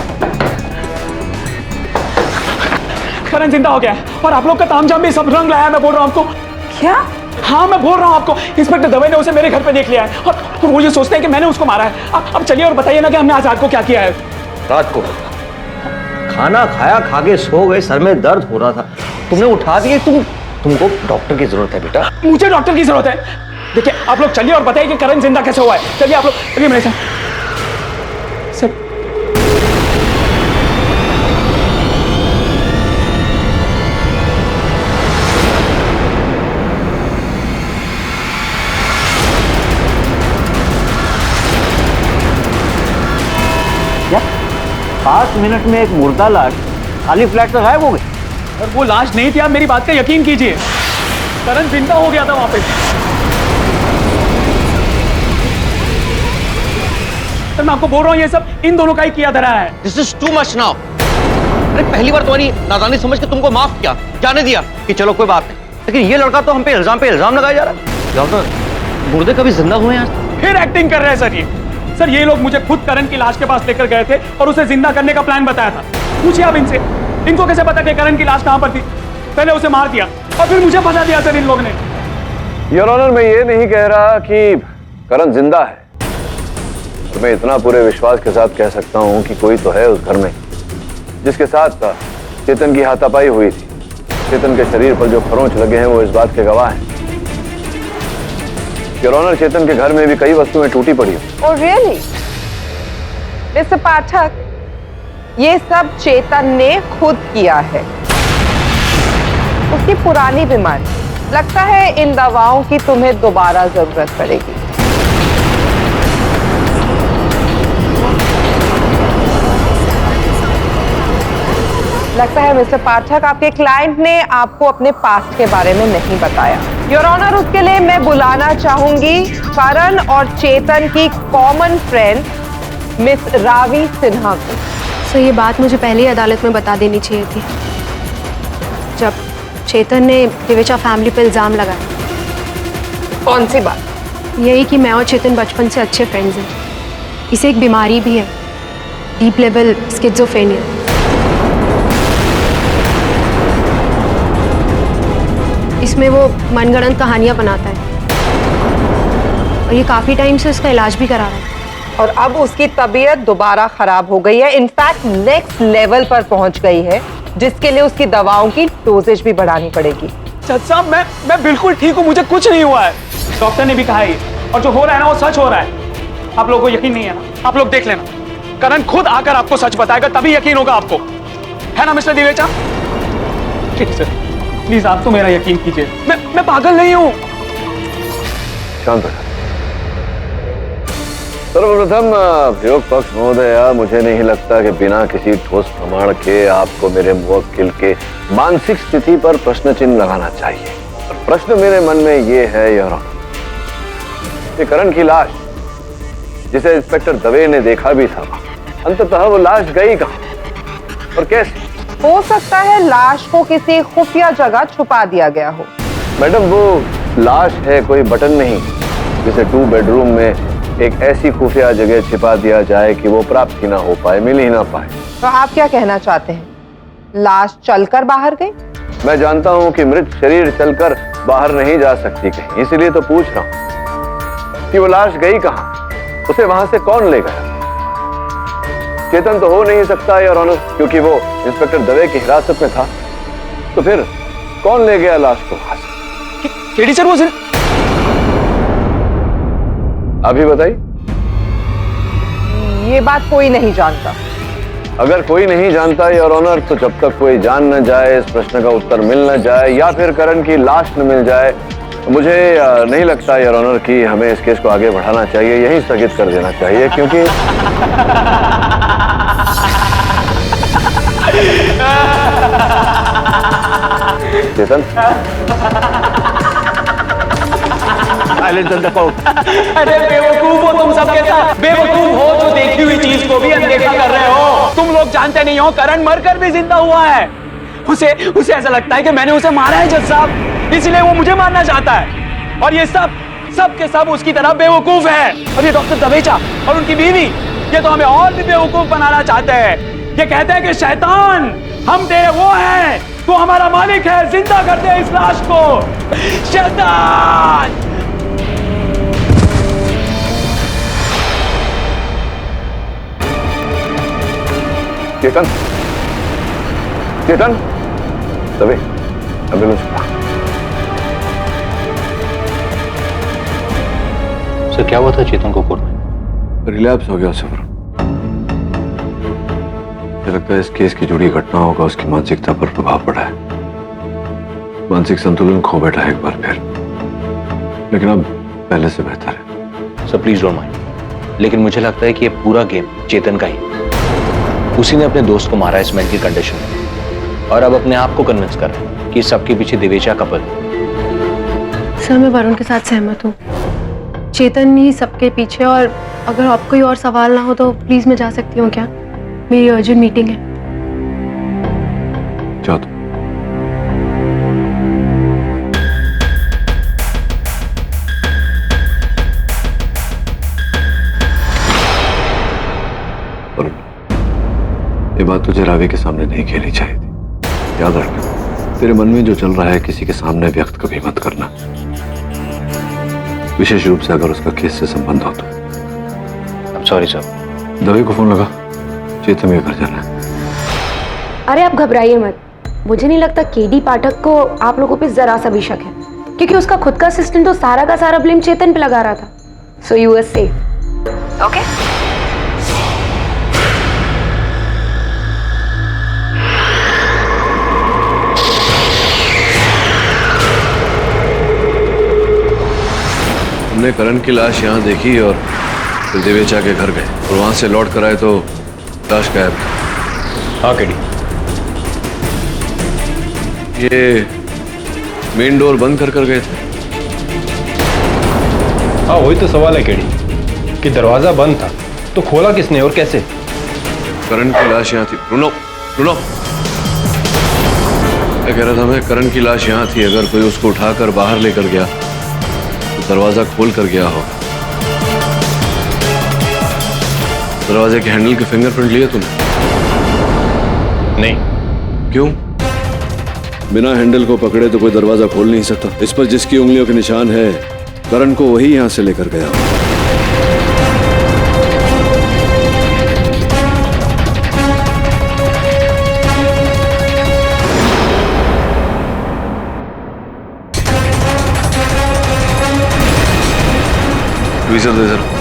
करण जिंदा हो गया है और आप लोग का तामझाम भी सब रंग लाया। मैं बोल रहा हूँ आपको। क्या? हाँ मैं बोल रहा हूँ आपको, इंस्पेक्टर दवे ने उसे मेरे घर पे देख लिया है और वो ये सोचते हैं कि मैंने उसको मारा है। अब चलिए और बताइए ना कि हमने आज रात को क्या किया है। रात को खाना खाया, खा के सो गए, सर में दर्द हो रहा था, तुमने उठा दिए। तुमको डॉक्टर की जरूरत है बेटा। मुझे डॉक्टर की जरूरत है। देखिए आप लोग चलिए और बताइए कि करण जिंदा कैसे हुआ है। चलिए आप लोग, चलिए मेरे साथ सर। क्या 5 मिनट में एक मुर्दा लाश खाली फ्लैट से गायब हो गई? और वो लाश नहीं थी, आप मेरी बात का यकीन कीजिए। करण जिंदा हो गया था वहां पे। सर मैं आपको बोल रहा हूँ ये सब इन दोनों का ही किया धरा है। This is too much now. अरे पहली बार तुम्हारी नादानी समझ के तुमको माफ किया, जाने दिया कि चलो कोई बात नहीं, लेकिन ये लड़का तो हम पे इल्जाम लगाया जा रहा है। डॉक्टर, मुर्दे कभी जिंदा हुए हैं? फिर एक्टिंग कर रहे हैं सर ये लोग मुझे खुद करण की लाश के पास लेकर गए थे और उसे जिंदा करने का प्लान बताया था। पूछिए आप इनसे, इनको कैसे पता कि करण की लाश कहां पर थी? पहले उसे मार दिया और फिर मुझे फंसा दिया सर इन लोगों ने। योर ऑनर, मैं ये नहीं कह रहा कि करण जिंदा है, और मैं इतना पूरे विश्वास के साथ कह सकता हूं कि कोई तो है उस घर में जिसके साथ चेतन की हाथापाई हुई थी। चेतन के शरीर पर जो खरोंच लगे हैं वो इस बात के गवाह हैं। योर ऑनर, चेतन के घर में भी कई वस्तुएं टूटी पड़ी हैं। Oh really? मिस्टर पाठक, ये सब चेतन ने खुद किया है। उसकी पुरानी बीमारी, लगता है इन दवाओं की तुम्हें दोबारा जरूरत पड़ेगी। लगता है मिस्टर पाठक, आपके क्लाइंट ने आपको अपने पास्ट के बारे में नहीं बताया। योर ऑनर, उसके लिए मैं बुलाना चाहूंगी करण और चेतन की common friend miss Ravi Sinha को। सर ये बात मुझे पहले ही अदालत में बता देनी चाहिए थी, जब चेतन ने दिवेचा फैमिली पर इल्जाम लगाया। कौन सी बात? यही कि मैं और चेतन बचपन से अच्छे फ्रेंड्स हैं। इसे एक बीमारी भी है, डीप लेवल स्किज़ोफ्रेनिया। इसमें वो मनगढ़ंत कहानियां बनाता है और ये काफी टाइम से उसका इलाज भी करा रहा है। और अब उसकी तबीयत दोबारा खराब हो गई है, इनफैक्ट नेक्स्ट लेवल पर पहुंच गई है, जिसके लिए उसकी दवाओं की डोजेज भी बढ़ानी पड़ेगी। जज साहब, मैं बिल्कुल ठीक हूँ, मुझे कुछ नहीं हुआ है। डॉक्टर ने भी कहा है और जो हो रहा है ना वो सच हो रहा है। आप लोगों को यकीन नहीं है ना? आप लोग देख लेना, करण खुद आकर आपको सच बताएगा, तभी यकीन होगा आपको, है ना मिस्टर दिवेचा? ठीक सर, प्लीज आप तो मेरा यकीन कीजिए, मैं पागल नहीं हूँ। शांत रहा। सर्वप्रथम प्रयोग पक्ष महोदया, मुझे नहीं लगता कि बिना किसी ठोस प्रमाण के आपको मेरे मुवक्किल के मानसिक स्थिति पर प्रश्न चिन्ह लगाना चाहिए। और प्रश्न मेरे मन में ये है योर ऑनर, कि करण की लाश, जिसे इंस्पेक्टर दवे ने देखा भी था, अंततः वो लाश गई कहाँ और कैसे? हो सकता है लाश को किसी खुफिया जगह छुपा दिया गया हो। मैडम, वो लाश है कोई बटन नहीं, जिसे 2 बेडरूम में एक ऐसी खुफिया जगह छिपा दिया जाए कि वो प्राप्त ही ना हो पाए, मिल ही ना पाए। तो आप क्या कहना चाहते हैं? लाश चलकर बाहर गई? मैं जानता हूं कि मृत शरीर चलकर बाहर नहीं जा सकती कहीं, इसलिए तो पूछ रहा हूं कि वो लाश गई कहां, उसे वहां से कौन ले गया? चेतन तो हो नहीं सकता योर ऑनर, क्योंकि वो इंस्पेक्टर दवे की हिरासत में था। तो फिर कौन ले गया लाश को वहां से? केडी सर, वो अभी बताइए। ये बात कोई नहीं जानता। अगर कोई नहीं जानता योर ऑनर, तो जब तक कोई जान न जाए, इस प्रश्न का उत्तर मिल न जाए, या फिर करण की लाश न मिल जाए, मुझे नहीं लगता योर ऑनर कि हमें इस केस को आगे बढ़ाना चाहिए, यहीं स्थगित कर देना चाहिए, क्योंकि चेतन, साइलेंस इन द कोर्ट। अरे बेवकूफ हो तुम सबके साथ, बेवकूफ हो जो देखी हुई चीज को भी अनदेखा कर रहे हो। तुम लोग जानते नहीं हो करण मरकर भी जिंदा हुआ है। उसे ऐसा लगता है कि मैंने उसे मारा है जज साहब, इसलिए वो मुझे मारना चाहता है। और ये सब के सब उसकी तरह बेवकूफ है। और ये डॉक्टर दवेचा और उनकी बीवी, ये तो हमें और भी बेवकूफ बनाना चाहते हैं। ये कहते हैं कि शैतान हम तेरे वो हैं, तू हमारा मालिक है, जिंदा कर दे इस लाश को। शैतान! चेतन, चेतन, दबे, एम्बुलेंस। सर क्या हुआ था चेतन को कोर्ट में? रिलैप्स हो गया सर। मुझे लगता है इस केस की जुड़ी घटनाओं का उसकी मानसिकता पर प्रभाव पड़ा है। मानसिक संतुलन खो बैठा है एक बार फिर, लेकिन अब पहले से बेहतर है। सर प्लीज डोंट माइंड, लेकिन मुझे लगता है कि ये पूरा गेम चेतन का ही। उसी ने अपने दोस्त को मारा इस मेंटल कंडीशन में, और अब अपने आप को कन्विंस कर रहा है कि सबके पीछे दिवेचा कपल। सर मैं वरुण के साथ सहमत हूँ, चेतन ही सबके पीछे। और अगर आपको कोई और सवाल ना हो तो प्लीज मैं जा सकती हूँ क्या? मेरी अर्जेंट मीटिंग है। जाओ तुम। ये बात तुझे रावी के सामने नहीं कहनी चाहिए थी। याद रखना, तेरे मन में जो चल रहा है किसी के सामने व्यक्त कभी मत करना, विशेष रूप से अगर उसका केस से संबंध हो तो। Sorry sir. दवे को फोन लगा, चेतन के घर जाना है। अरे आप घबराइए मत, मुझे नहीं लगता केडी पाठक को आप लोगों पे जरा सा भी शक है, क्योंकि उसका खुद का असिस्टेंट तो सारा का सारा ब्लेम चेतन पे लगा रहा था। So you are safe. Okay? हमने करण की लाश यहाँ देखी और फिर दिवेचा के घर गए और वहां से लौट कर आए तो लाश गायब। हाँ केडी। ये मेन डोर बंद कर गए थे। हाँ वही तो सवाल है केडी, कि दरवाजा बंद था तो खोला किसने और कैसे? करण की लाश यहाँ थी। रुनो रुनो, मैं कह रहा था मैं, करण की लाश यहाँ थी। अगर कोई उसको उठाकर बाहर लेकर गया तो दरवाजा खोल कर गया हो। दरवाजे के हैंडल के फिंगरप्रिंट लिए तूने? नहीं। क्यों? बिना हैंडल को पकड़े तो कोई दरवाजा खोल नहीं सकता। इस पर जिसकी उंगलियों के निशान है, करण को वही यहां से लेकर गया। ट्वीजर दे जरा।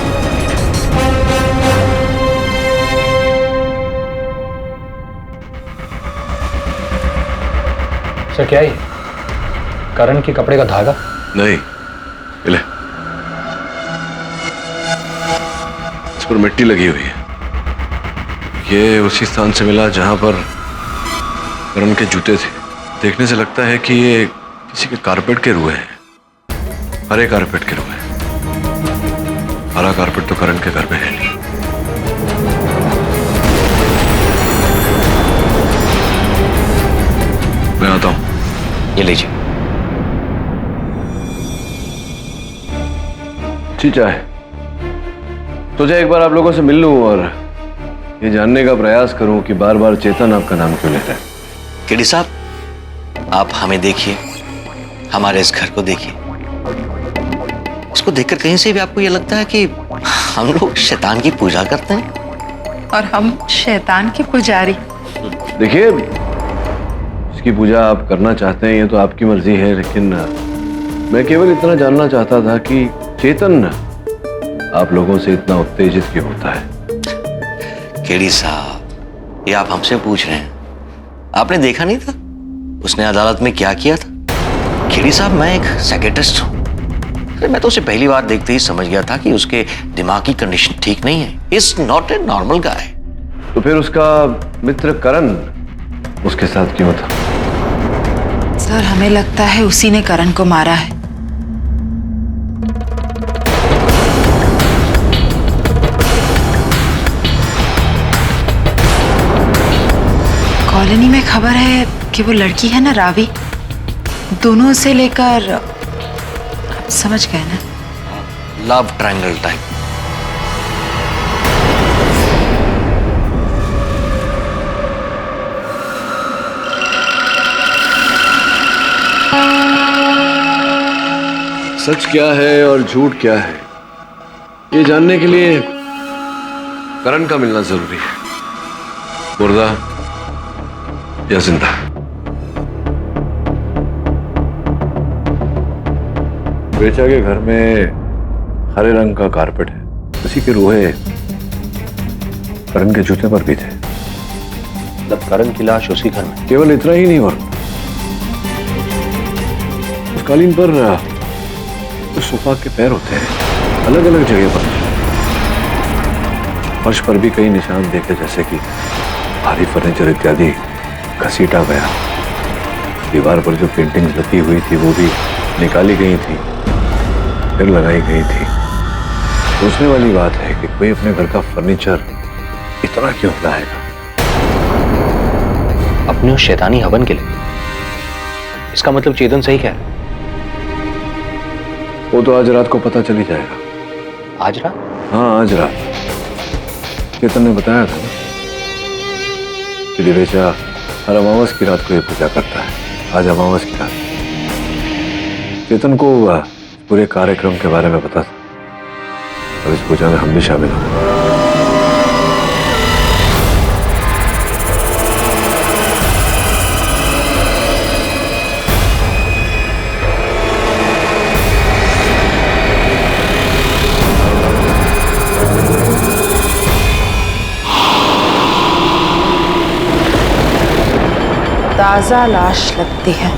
सर क्या है? करण के कपड़े का धागा? नहीं, ले, इस पर मिट्टी लगी हुई है। ये उसी स्थान से मिला जहां पर करण के जूते थे। देखने से लगता है कि ये किसी के कारपेट के रुए हैं, हरे कारपेट के रुए हैं। हरा कारपेट तो करण के घर में है नहीं। मैं आता हूं। ये लीजिए। चाहे तुझे एक बार आप लोगों से मिल लूं और ये जानने का प्रयास करूं कि बार बार चेतन आपका नाम क्यों लेता है। केडी साहब, आप हमें देखिए, हमारे इस घर को देखिए। उसको देखकर कहीं से भी आपको ये लगता है कि हम लोग शैतान की पूजा करते हैं और हम शैतान के पुजारी। देखिए, इसकी पूजा आप करना चाहते हैं ये तो आपकी मर्जी है, लेकिन मैं केवल इतना जानना चाहता था कि चेतन आप लोगों से इतना उत्तेजित क्यों होता है। केडी साहब, ये आप हमसे पूछ रहे हैं? आपने देखा नहीं था उसने अदालत में क्या किया था? केडी साहब, मैं एक साइकियाट्रिस्ट हूं। मैं तो उसे पहली बार देखते ही समझ गया था कि उसके दिमाग की कंडीशन ठीक नहीं है। Is not a normal guy. तो फिर उसका मित्र करण उसके साथ क्यों था? सर, हमें लगता है उसी ने करण को मारा है। कॉलोनी में खबर है कि वो लड़की है ना रावी, दोनों से लेकर आप समझ गए ना? Love triangle type. सच क्या है और झूठ क्या है, ये जानने के लिए करण का मिलना जरूरी है। मुर्दा या जिंदा। बेचा के घर में हरे रंग का कारपेट है, उसी के रोहे करण के जूते पर भी थे। मतलब करण की लाश उसी घर में? केवल इतना ही नहीं, और उस कालीन पर जो सोफा के पैर होते हैं अलग अलग जगह पर, फर्श पर भी कई निशान देखे, जैसे कि भारी फर्नीचर इत्यादि घसीटा गया। दीवार पर जो पेंटिंग्स लगी हुई थी वो भी निकाली गई थी, फिर लगाई गई थी। सोचने वाली बात है कि कोई अपने घर का फर्नीचर इतना क्यों हिलाएगा? अपने उस शैतानी हवन के लिए? इसका मतलब चेतन सही कह रहा है। वो तो आज रात को पता चली जाएगा। आज रात? हाँ, आज रात। चेतन ने बताया था ना कि दिवेचा हर अमावस की रात को ये पूजा करता है। आज अमावस की रात। चेतन को पूरे कार्यक्रम के बारे में पता था और इस पूजा में हम भी शामिल होंगे। ताजा लाश लगती है।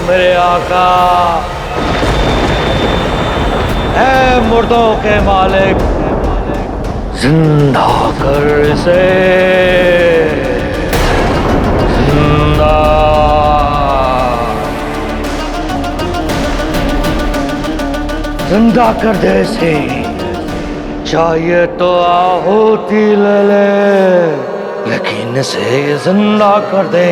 मेरे आका, ऐ मुर्दों के मालिक, जिंदा कर इसे, जिंदा। जिंदा कर दे इसे, चाहिए तो आहुति ले ले, लेकिन इसे जिंदा कर दे।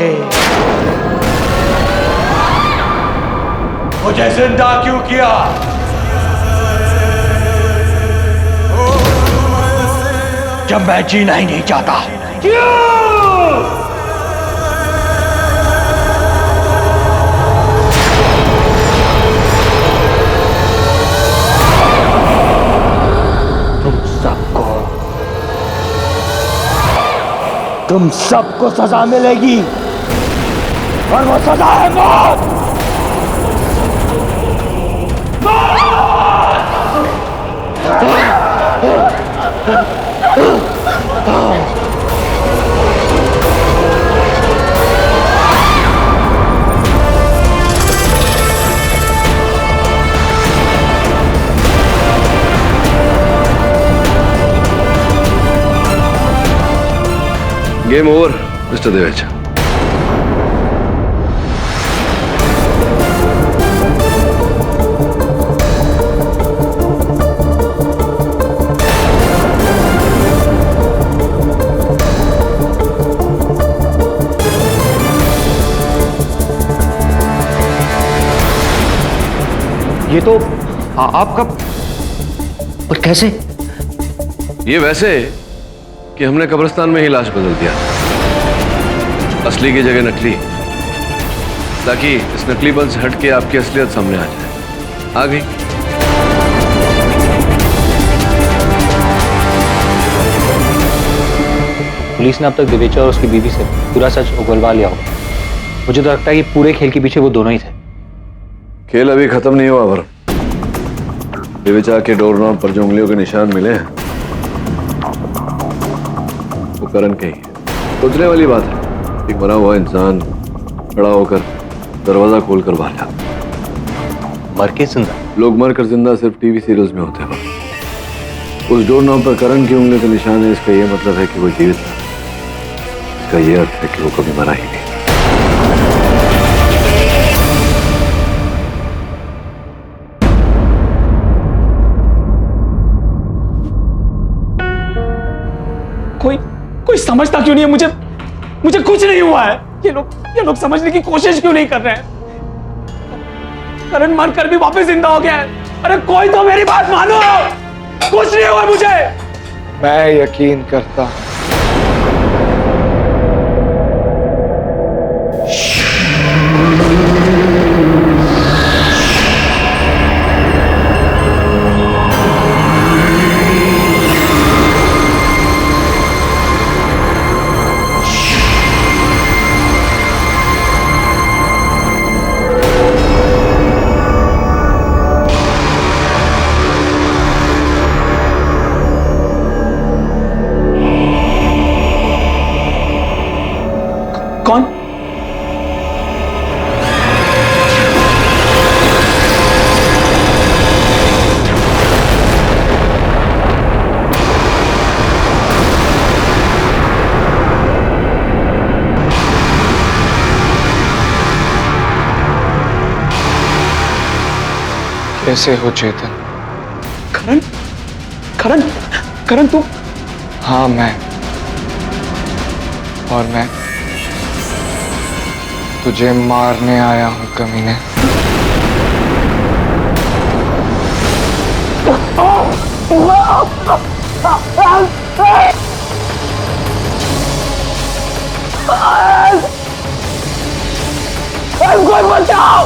मुझे जिंदा क्यों किया? जब मैं जीना ही नहीं चाहता। क्यों? तुम सबको सजा मिलेगी, और वो सजा है मौत। Game over mister Devecha. ये तो आपका, पर कैसे? ये वैसे कि हमने कब्रिस्तान में ही लाश बदल दिया, असली की जगह नकली, ताकि इस नकलीपन से हट के आपकी असलियत सामने आ जाए। आ गई? पुलिस ने अब तक दिवेचा और उसकी बीवी से पूरा सच उगलवा लिया होगा। मुझे तो लगता है कि पूरे खेल के पीछे वो दोनों ही थे। खेल अभी खत्म नहीं हुआ वरुण। दिवेचा के डोरनॉब पर जो उंगलियों के निशान मिले हैं वो करण के ही। सोचने वाली बात है एक मरा हुआ इंसान खड़ा होकर दरवाजा खोलकर बाहर जाता। मर के जिंदा? लोग मर कर जिंदा सिर्फ टीवी सीरियल्स में होते हैं। उस डोर नॉब पर करण की उंगली का निशान है। इसका यह मतलब है कि वो जीवित था। इसका यह अर्थ है कि वो कभी मरा ही नहीं। कोई समझता क्यों नहीं है मुझे? मुझे कुछ नहीं हुआ है। ये लोग समझने की कोशिश क्यों नहीं कर रहे हैं? करण मर कर भी वापस जिंदा हो गया है। अरे कोई तो मेरी बात मानो। कुछ नहीं हुआ मुझे। मैं यकीन करता हूं। कौन? कैसे हो चेतन? करण? करण? करण तू? हाँ मैं। और मैं तुझे मारने आया हूं कमीने। कोई बचाओ!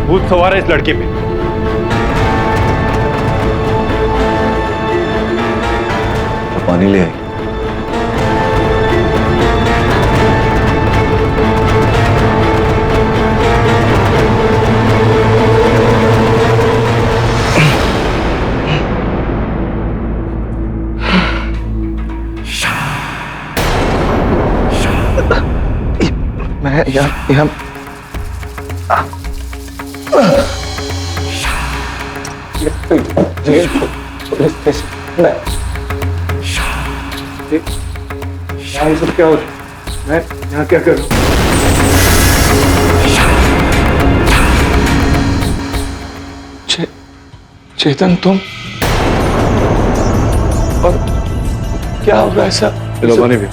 भूत सवार है इस लड़के पे। पानी ले आई। मैं यहाँ ये सब क्या हो रहा है? मैं यहाँ क्या करूँ? चेतन तुम? और क्या होगा ऐसा? चलो पानी भी।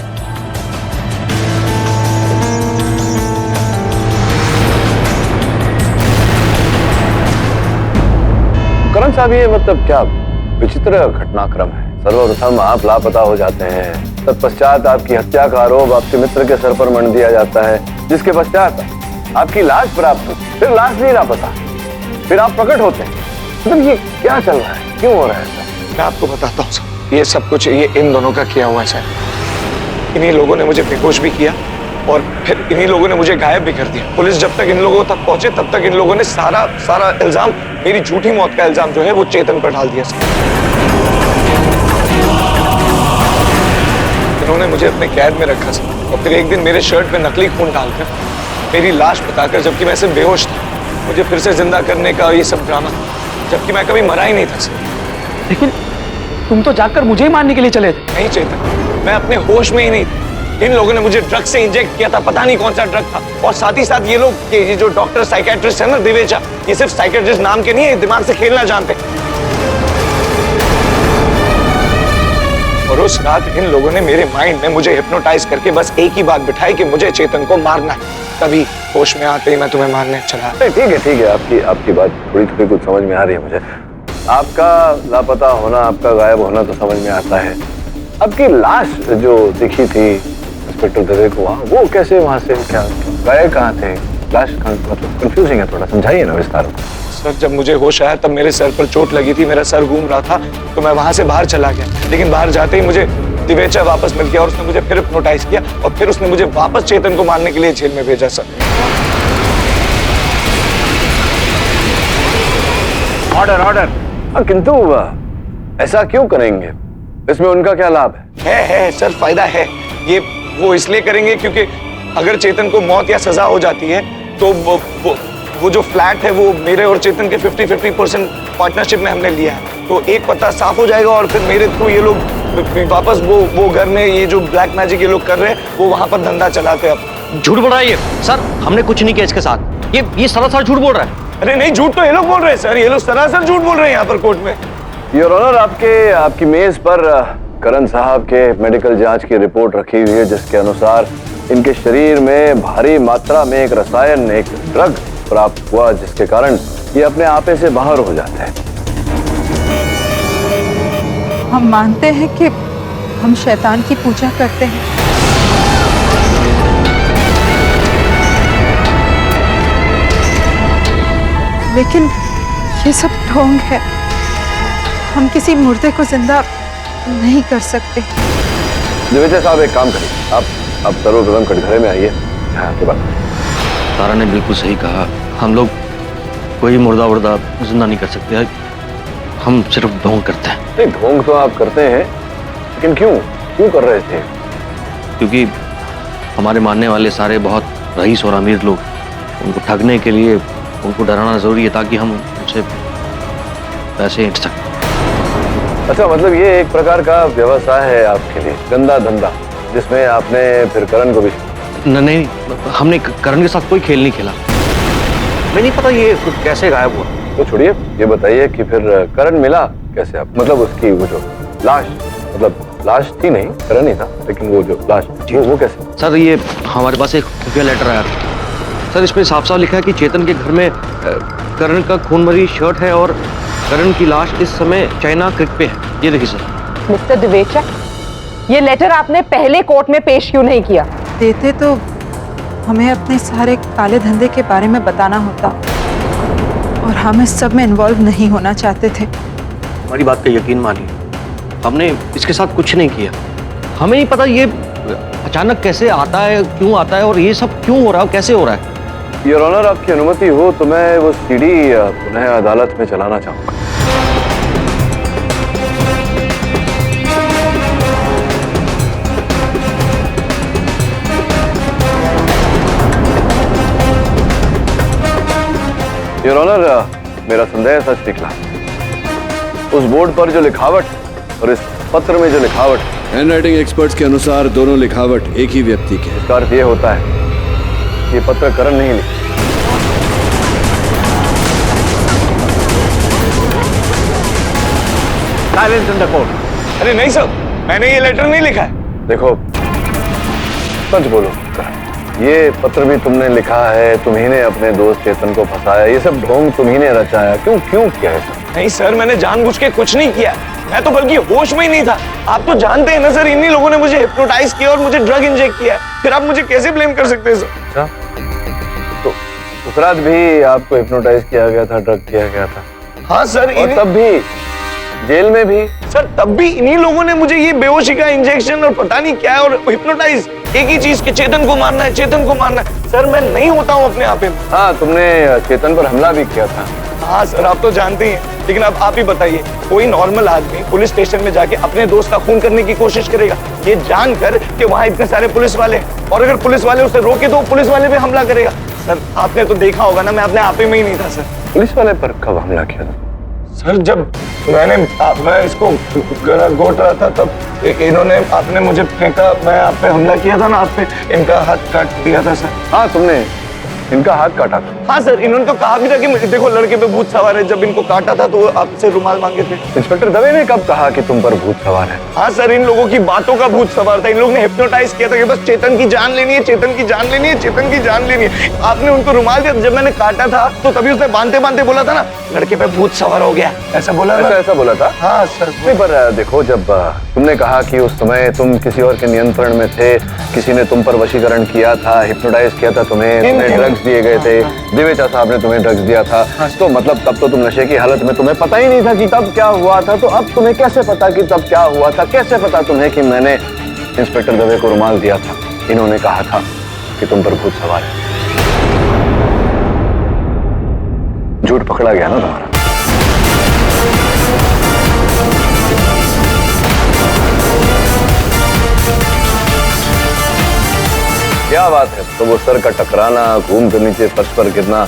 करण साहब ये मतलब क्या विचित्र घटनाक्रम है। सर्वप्रथम आप लापता हो जाते हैं, तत्पश्चात आपकी हत्या का आरोप आपके मित्र के सर पर मढ़ दिया जाता है, जिसके पश्चात आपकी लाश प्राप्त होती, फिर लाश नहीं लापता, फिर आप प्रकट होते हैं। मतलब ये क्या चल रहा है, क्यों हो रहा है ऐसा? मैं आपको बताता हूँ सर, ये सब कुछ ये इन दोनों का किया हुआ है सर। इन्हीं लोगों ने मुझे बेहोश भी किया और फिर इन्हीं लोगों ने मुझे गायब भी कर दिया। पुलिस जब तक इन लोगों तक पहुंचे तब तक इन लोगों ने सारा इल्जाम, मेरी झूठी मौत का इल्जाम जो है वो चेतन पर डाल दिया सर। इन्होंने मुझे अपने कैद में रखा सर और फिर एक दिन मेरे शर्ट पे नकली खून डालकर मेरी लाश बताकर, जबकि मैं सिर्फ बेहोश था, मुझे फिर से जिंदा करने का ये सब ड्रामा, जबकि मैं कभी मरा ही नहीं था सर। लेकिन तुम तो जाकर मुझे ही मारने के लिए चले थे। नहीं चेतन, मैं अपने होश में ही नहीं था। इन लोगों ने मुझे ड्रग से इंजेक्ट किया था, पता नहीं कौन सा ड्रग था। और साथ ही साथ ये लोग, ये जो डॉक्टर साइकेट्रिस्ट है ना दिवेचा, ये सिर्फ साइकेट्रिस्ट नाम के नहीं है, दिमाग से खेलना जानते। और उस रात इन लोगों ने मेरे माइंड में मुझे हिप्नोटाइज करके बस एक ही बात बिठाई कि मुझे चेतन को मारना है। तभी होश में आते ही मैं तुम्हें मारने चला। ठीक है, आपकी बात थोड़ी थोड़ी कुछ समझ में आ रही है मुझे। आपका लापता होना, आपका गायब होना तो समझ में आता है। आपकी लाश जो दिखी थी इंस्पेक्टर दवे को वहाँ, वो कैसे वहाँ से क्या गए, कहाँ थे, लाश कहाँ, मतलब कंफ्यूजिंग है थोड़ा, समझाइए ना विस्तार में। सर जब मुझे होश आया तब मेरे सर पर चोट लगी थी, मेरा सर घूम रहा था, तो मैं वहां से बाहर चला गया। लेकिन बाहर जाते ही मुझे दिवेचा वापस मिल गया और उसने मुझे फिर हिप्नोटाइज किया और फिर उसने मुझे वापस चेतन को मारने के लिए जेल में भेजा। Sir order. किंतु ऐसा क्यों करेंगे, इसमें उनका क्या लाभ है सर, फायदा है। ये वो इसलिए करेंगे क्योंकि अगर चेतन को मौत या सजा हो जाती है तो वो जो फ्लैट है वो मेरे और चेतन के 50-50% पार्टनरशिप में हमने लिया है, तो एक पत्ता साफ हो जाएगा और फिर मेरे थ्रू ये लोग वापस वो घर में ये जो ब्लैक मैजिक ये लोग कर रहे हैं वो वहां पर धंधा चलाते हैं। अब झूठ बोल रहा है ये सर, हमने कुछ नहीं किया इसके साथ, ये सरासर झूठ बोल रहा है। अरे नहीं, झूठ तो ये लोग बोल रहे हैं सर, ये लोग सरासर झूठ बोल रहे हैं यहाँ पर कोर्ट में। योर ऑनर, आपकी मेज पर करण साहब के मेडिकल जांच की रिपोर्ट रखी हुई है जिसके अनुसार इनके शरीर में भारी मात्रा में एक रसायन, एक ड्रग प्राप्त हुआ जिसके कारण ये अपने आपे से बाहर हो जाते हैं। हम मानते हैं कि हम शैतान की पूजा करते हैं, लेकिन ये सब ढोंग है। हम किसी मुर्दे को जिंदा नहीं कर सकते। दिवेचा साहब एक काम करिए, आप सर्वप्रथम कटघरे में आइए। हाँ, के बाद तारा ने बिल्कुल सही कहा, हम लोग कोई मुर्दा वुर्दा जिंदा नहीं कर सकते, हम सिर्फ ढोंग करते हैं। नहीं, ढोंग तो आप करते हैं, लेकिन क्यों कर रहे थे? क्योंकि हमारे मानने वाले सारे बहुत रईस और अमीर लोग, उनको ठगने के लिए उनको डराना जरूरी है ताकि हम उनसे पैसे ऐंठ सकें। अच्छा, मतलब ये एक प्रकार का व्यवसाय है आपके लिए, गंदा धंधा, जिसमें आपने फिर करण को भी? नहीं, हमने करण के साथ कोई खेल नहीं खेला। मैं नहीं पता ये कैसे गायब हुआ। तो छोड़िए, ये बताइए कि फिर करण मिला कैसे आप, मतलब उसकी वो जो लाश, मतलब लाश थी नहीं, करण ही था, लेकिन वो जो लाश वो कैसे? सर ये हमारे पास एक खुफिया लेटर आया था सर, इसमें साफ साफ लिखा है कि चेतन के घर में करण का खून भरी शर्ट है और करण की लाश इस समय चाइना क्रिक पे है। ये देखिए सर। मिस्टर दिवेचा, ये लेटर आपने पहले कोर्ट में पेश क्यों नहीं किया? देते तो हमें अपने सारे काले धंधे के बारे में बताना होता और हम इस सब में इन्वॉल्व नहीं होना चाहते थे। हमारी बात का यकीन मानिए, हमने इसके साथ कुछ नहीं किया। हमें नहीं पता ये अचानक कैसे आता है, क्यों आता है और ये सब क्यों हो रहा है, कैसे हो रहा है। योर ऑनर, आपकी अनुमति हो तो मैं वो सीडी पुनः अदालत में चलाना चाहूंगा। योर ऑनर, मेरा संदेह सच निकला। उस बोर्ड पर जो लिखावट और इस पत्र में जो लिखावट, हैंडराइटिंग एक्सपर्ट्स के अनुसार दोनों लिखावट एक ही व्यक्ति की है। इसका अर्थ ये होता है ये पत्र करण नहीं लिखा। Silence in the court. अरे नहीं सर, मैंने ये लेटर नहीं लिखा है। देखो, सच बोलो, ये पत्र भी तुमने लिखा है, तुम्ही ने अपने दोस्त चेतन को फंसाया, ये सब ढोंग तुम्ही ने रचाया, क्यों किया है? नहीं सर, मैंने जानबूझ के कुछ नहीं किया, मैं तो बल्कि होश में ही नहीं था। आप तो जानते हैं ना सर, इन्हीं लोगों ने मुझे हिप्नोटाइज किया और मुझे ड्रग इंजेक्ट किया, फिर आप मुझे कैसे ब्लेम कर सकते हैं सर? अच्छा, तो उस रात भी आपको हिप्नोटाइज किया गया था, ड्रग किया गया था? हाँ सर। और तब भी जेल में भी? सर तब भी इन्हीं लोगों ने मुझे ये बेहोशी का इंजेक्शन और पता नहीं क्या है और हिप्नोटाइज, एक ही चीज के चेतन को मारना है, चेतन को मारना है। सर मैं नहीं होता हूँ अपने आप में। हाँ, तुमने चेतन पर हमला भी किया था। हाँ सर, आप तो जानते ही हैं, लेकिन अब आप ही बताइए, कोई नॉर्मल आदमी पुलिस स्टेशन में जाके अपने दोस्त का खून करने की कोशिश करेगा ये जानकर कि वहाँ इतने सारे पुलिस वाले हैं, और अगर पुलिस वाले उसे रोके तो पुलिस वाले पे हमला करेगा। सर आपने तो देखा होगा ना, मैं अपने आप में ही नहीं था सर। पुलिस वाले पर कब हमला किया था? सर जब मैं इसको घोट रहा था तब इन्होंने आपने मुझे फेंका, मैं आप पे हमला किया था ना, आप पे इनका हाथ काट दिया था सर। हाँ, तुमने इनका हाथ काटा था। हाँ सर, इन्होंने तो कहा भी था कि देखो लड़के पे भूत सवार है। जब इनको काटा था तो वो आपसे रुमाल मांगे थे। इंस्पेक्टर दवे ने कब कहा कि तुम पर भूत सवार है? हाँ सर, इन लोगों की बातों का भूत सवार था। इन लोगों ने हिप्नोटाइज किया था कि बस चेतन की जान लेनी है, चेतन की जान लेनी है, चेतन की जान लेनी है। आपने उनको रुमाल दिया, जब मैंने काटा था तो तभी उसने बांधते बांधते बोला था ना, लड़के पे भूत सवार हो गया, ऐसा बोला था। ऐसा बोला था? हाँ सर। नहीं, पर देखो, जब तुमने कहा कि उस समय तुम किसी और के नियंत्रण में थे, किसी ने तुम पर वशीकरण किया था, हिप्नोटाइज किया था तुम्हें ड्रग्स दिए गए थे, दिवेचा साहब ने तुम्हें ड्रग्स दिया था, तो मतलब तब तो तुम नशे की हालत में, तुम्हें पता ही नहीं था कि तब क्या हुआ था। तो अब तुम्हें कैसे पता कि तब क्या हुआ था? कैसे पता तुम्हें कि मैंने इंस्पेक्टर दवे को रुमाल दिया था, इन्होंने कहा था कि तुम पर भूत सवार है? झूठ पकड़ा गया ना तुम्हारा। क्या बात है, तो वो सर का टकराना, घूम कर नीचे फर्श पर गिरना,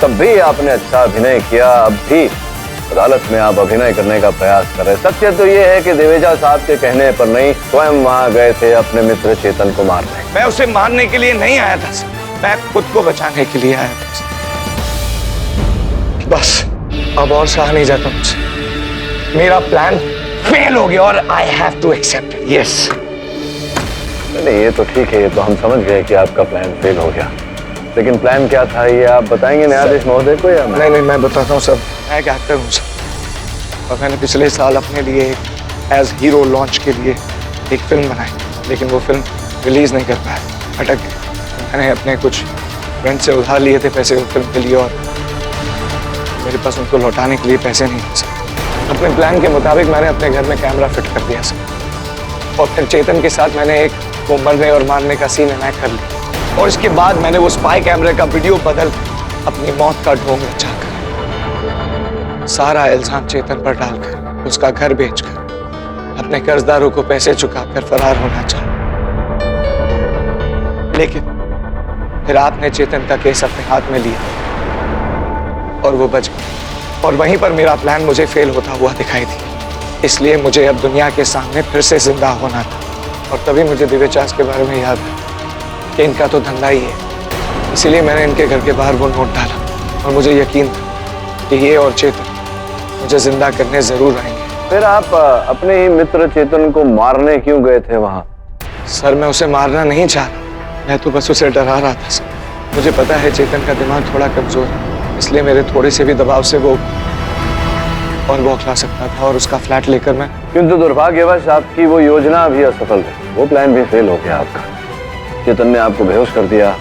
तब भी आपने अच्छा अभिनय किया। अब भी अदालत में आप अभिनय करने का प्रयास कर रहे हैं। सत्य तो ये है कि दिवेजा साहब के कहने पर नहीं, स्वयं वहां गए थे अपने मित्र चेतन को मारने। मैं उसे मारने के लिए नहीं आया था सर, मैं खुद को बचाने के लिए आया था। बस अब और सहा नहीं जाता मुझसे। मेरा प्लान फेल हो गया और I have to accept it. Yes. नहीं, ये तो ठीक है, ये तो हम समझ गए कि आपका प्लान फेल हो गया, लेकिन प्लान क्या था ये आप बताएंगे न्यायाधीश महोदय को या? नहीं, मैं बताता हूँ सर। मैं एक एक्टर हूँ सर, और मैंने पिछले साल अपने लिए एज हीरो लॉन्च के लिए एक फिल्म बनाई, लेकिन वो फिल्म रिलीज नहीं कर पाया, अटक गई। मैंने अपने कुछ फ्रेंड से उधार लिए थे पैसे उस फिल्म के लिए, और मेरे पास उनको लौटाने के लिए पैसे नहीं थे सर। अपने प्लान के मुताबिक मैंने अपने घर में कैमरा फिट कर दिया सर, और फिर चेतन के साथ मैंने एक वो मरने और मारने का सीन इनैक्ट कर लिया, और इसके बाद मैंने वो स्पाई कैमरे का वीडियो बदल अपनी मौत का ढोंग रचाकर सारा इल्जाम चेतन पर डालकर उसका घर बेचकर अपने कर्जदारों को पैसे चुकाकर फरार होना चाहा। लेकिन फिर आपने चेतन का केस अपने हाथ में लिया और वो बच गया, और वहीं पर मेरा प्लान मुझे फेल होता हुआ दिखाई दिया। इसलिए मुझे अब दुनिया के सामने फिर से जिंदा होना था, और तभी मुझे दिव्यचास के बारे में याद आया कि इनका तो धंधा ही है। इसीलिए मैंने इनके घर के बाहर वो नोट डाला, और मुझे यकीन था कि ये और चेतन मुझे जिंदा करने जरूर आएंगे। फिर आप अपने ही मित्र चेतन को मारने क्यों गए थे वहां? सर, मैं उसे मारना नहीं चाहता, मैं तो बस उसे डरा रहा था सर। मुझे पता है चेतन का दिमाग थोड़ा कमजोर है, इसलिए मेरे थोड़े से भी दबाव से वो बौखला सकता था, और उसका फ्लैट लेकर मैं। किंतु दुर्भाग्यवश आपकी वो योजना भी असफल रही, वो प्लान भी फेल हो गया आपका। चेतन ने आपको बेहोश कर दिया,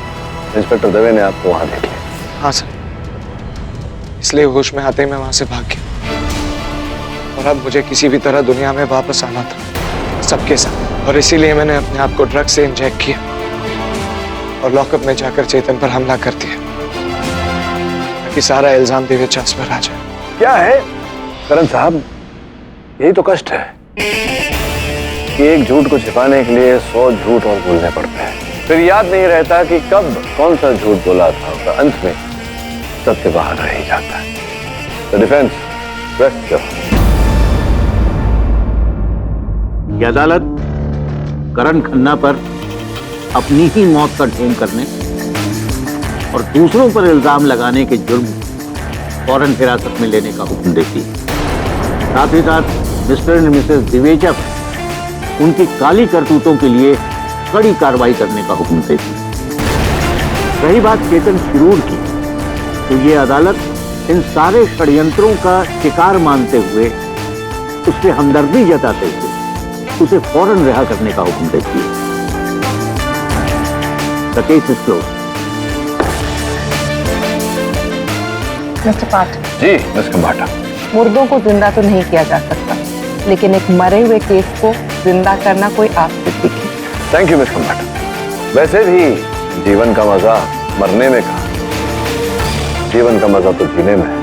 इंस्पेक्टर दवे ने आपको वहां देख लिया। हाँ सर, इसलिए होश में आते ही मैं वहां से भाग गया, और अब मुझे किसी भी तरह दुनिया में वापस आना था सबके साथ, और इसीलिए मैंने अपने आप को ड्रग से इंजेक्ट किया और लॉकअप में जाकर चेतन पर हमला कर दिया, ताकि सारा इल्जाम दिव्यचास पर आ जाए। क्या है करण साहब, यही तो कष्ट है कि एक झूठ को छिपाने के लिए 100 झूठ और बोलने पड़ते हैं। फिर याद नहीं रहता कि कब कौन सा झूठ बोला था, और अंत में सत्य बाहर रह ही जाता है। तो डिफेंस रेस्ट। ये अदालत करण खन्ना पर अपनी ही मौत का ढोंग करने और दूसरों पर इल्जाम लगाने के जुर्म फौरन हिरासत में लेने का हुक्म देती है। साथ ही साथ मिस्टर एंड मिसेस दिवेचा पर उनकी काली करतूतों के लिए कड़ी कार्रवाई करने का हुक्म देती है। रही बात चेतन शिरूर की, तो ये अदालत इन सारे षड्यंत्रों का शिकार मानते हुए उससे हमदर्दी जताते हुए उसे फौरन रिहा करने का हुक्म देती है। The case is closed. Mister Pathak. जी मिस खंबाटा। मुर्दों को जिंदा तो नहीं किया जा सकता, लेकिन एक मरे हुए केस को जिंदा करना कोई आसान है। Thank you miss Khambata. वैसे भी जीवन का मजा मरने में कहा, जीवन का मजा तो जीने में है।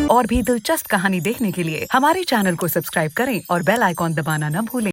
और भी दिलचस्प कहानी देखने के लिए हमारे चैनल को सब्सक्राइब करें और बेल आइकॉन दबाना न भूलें।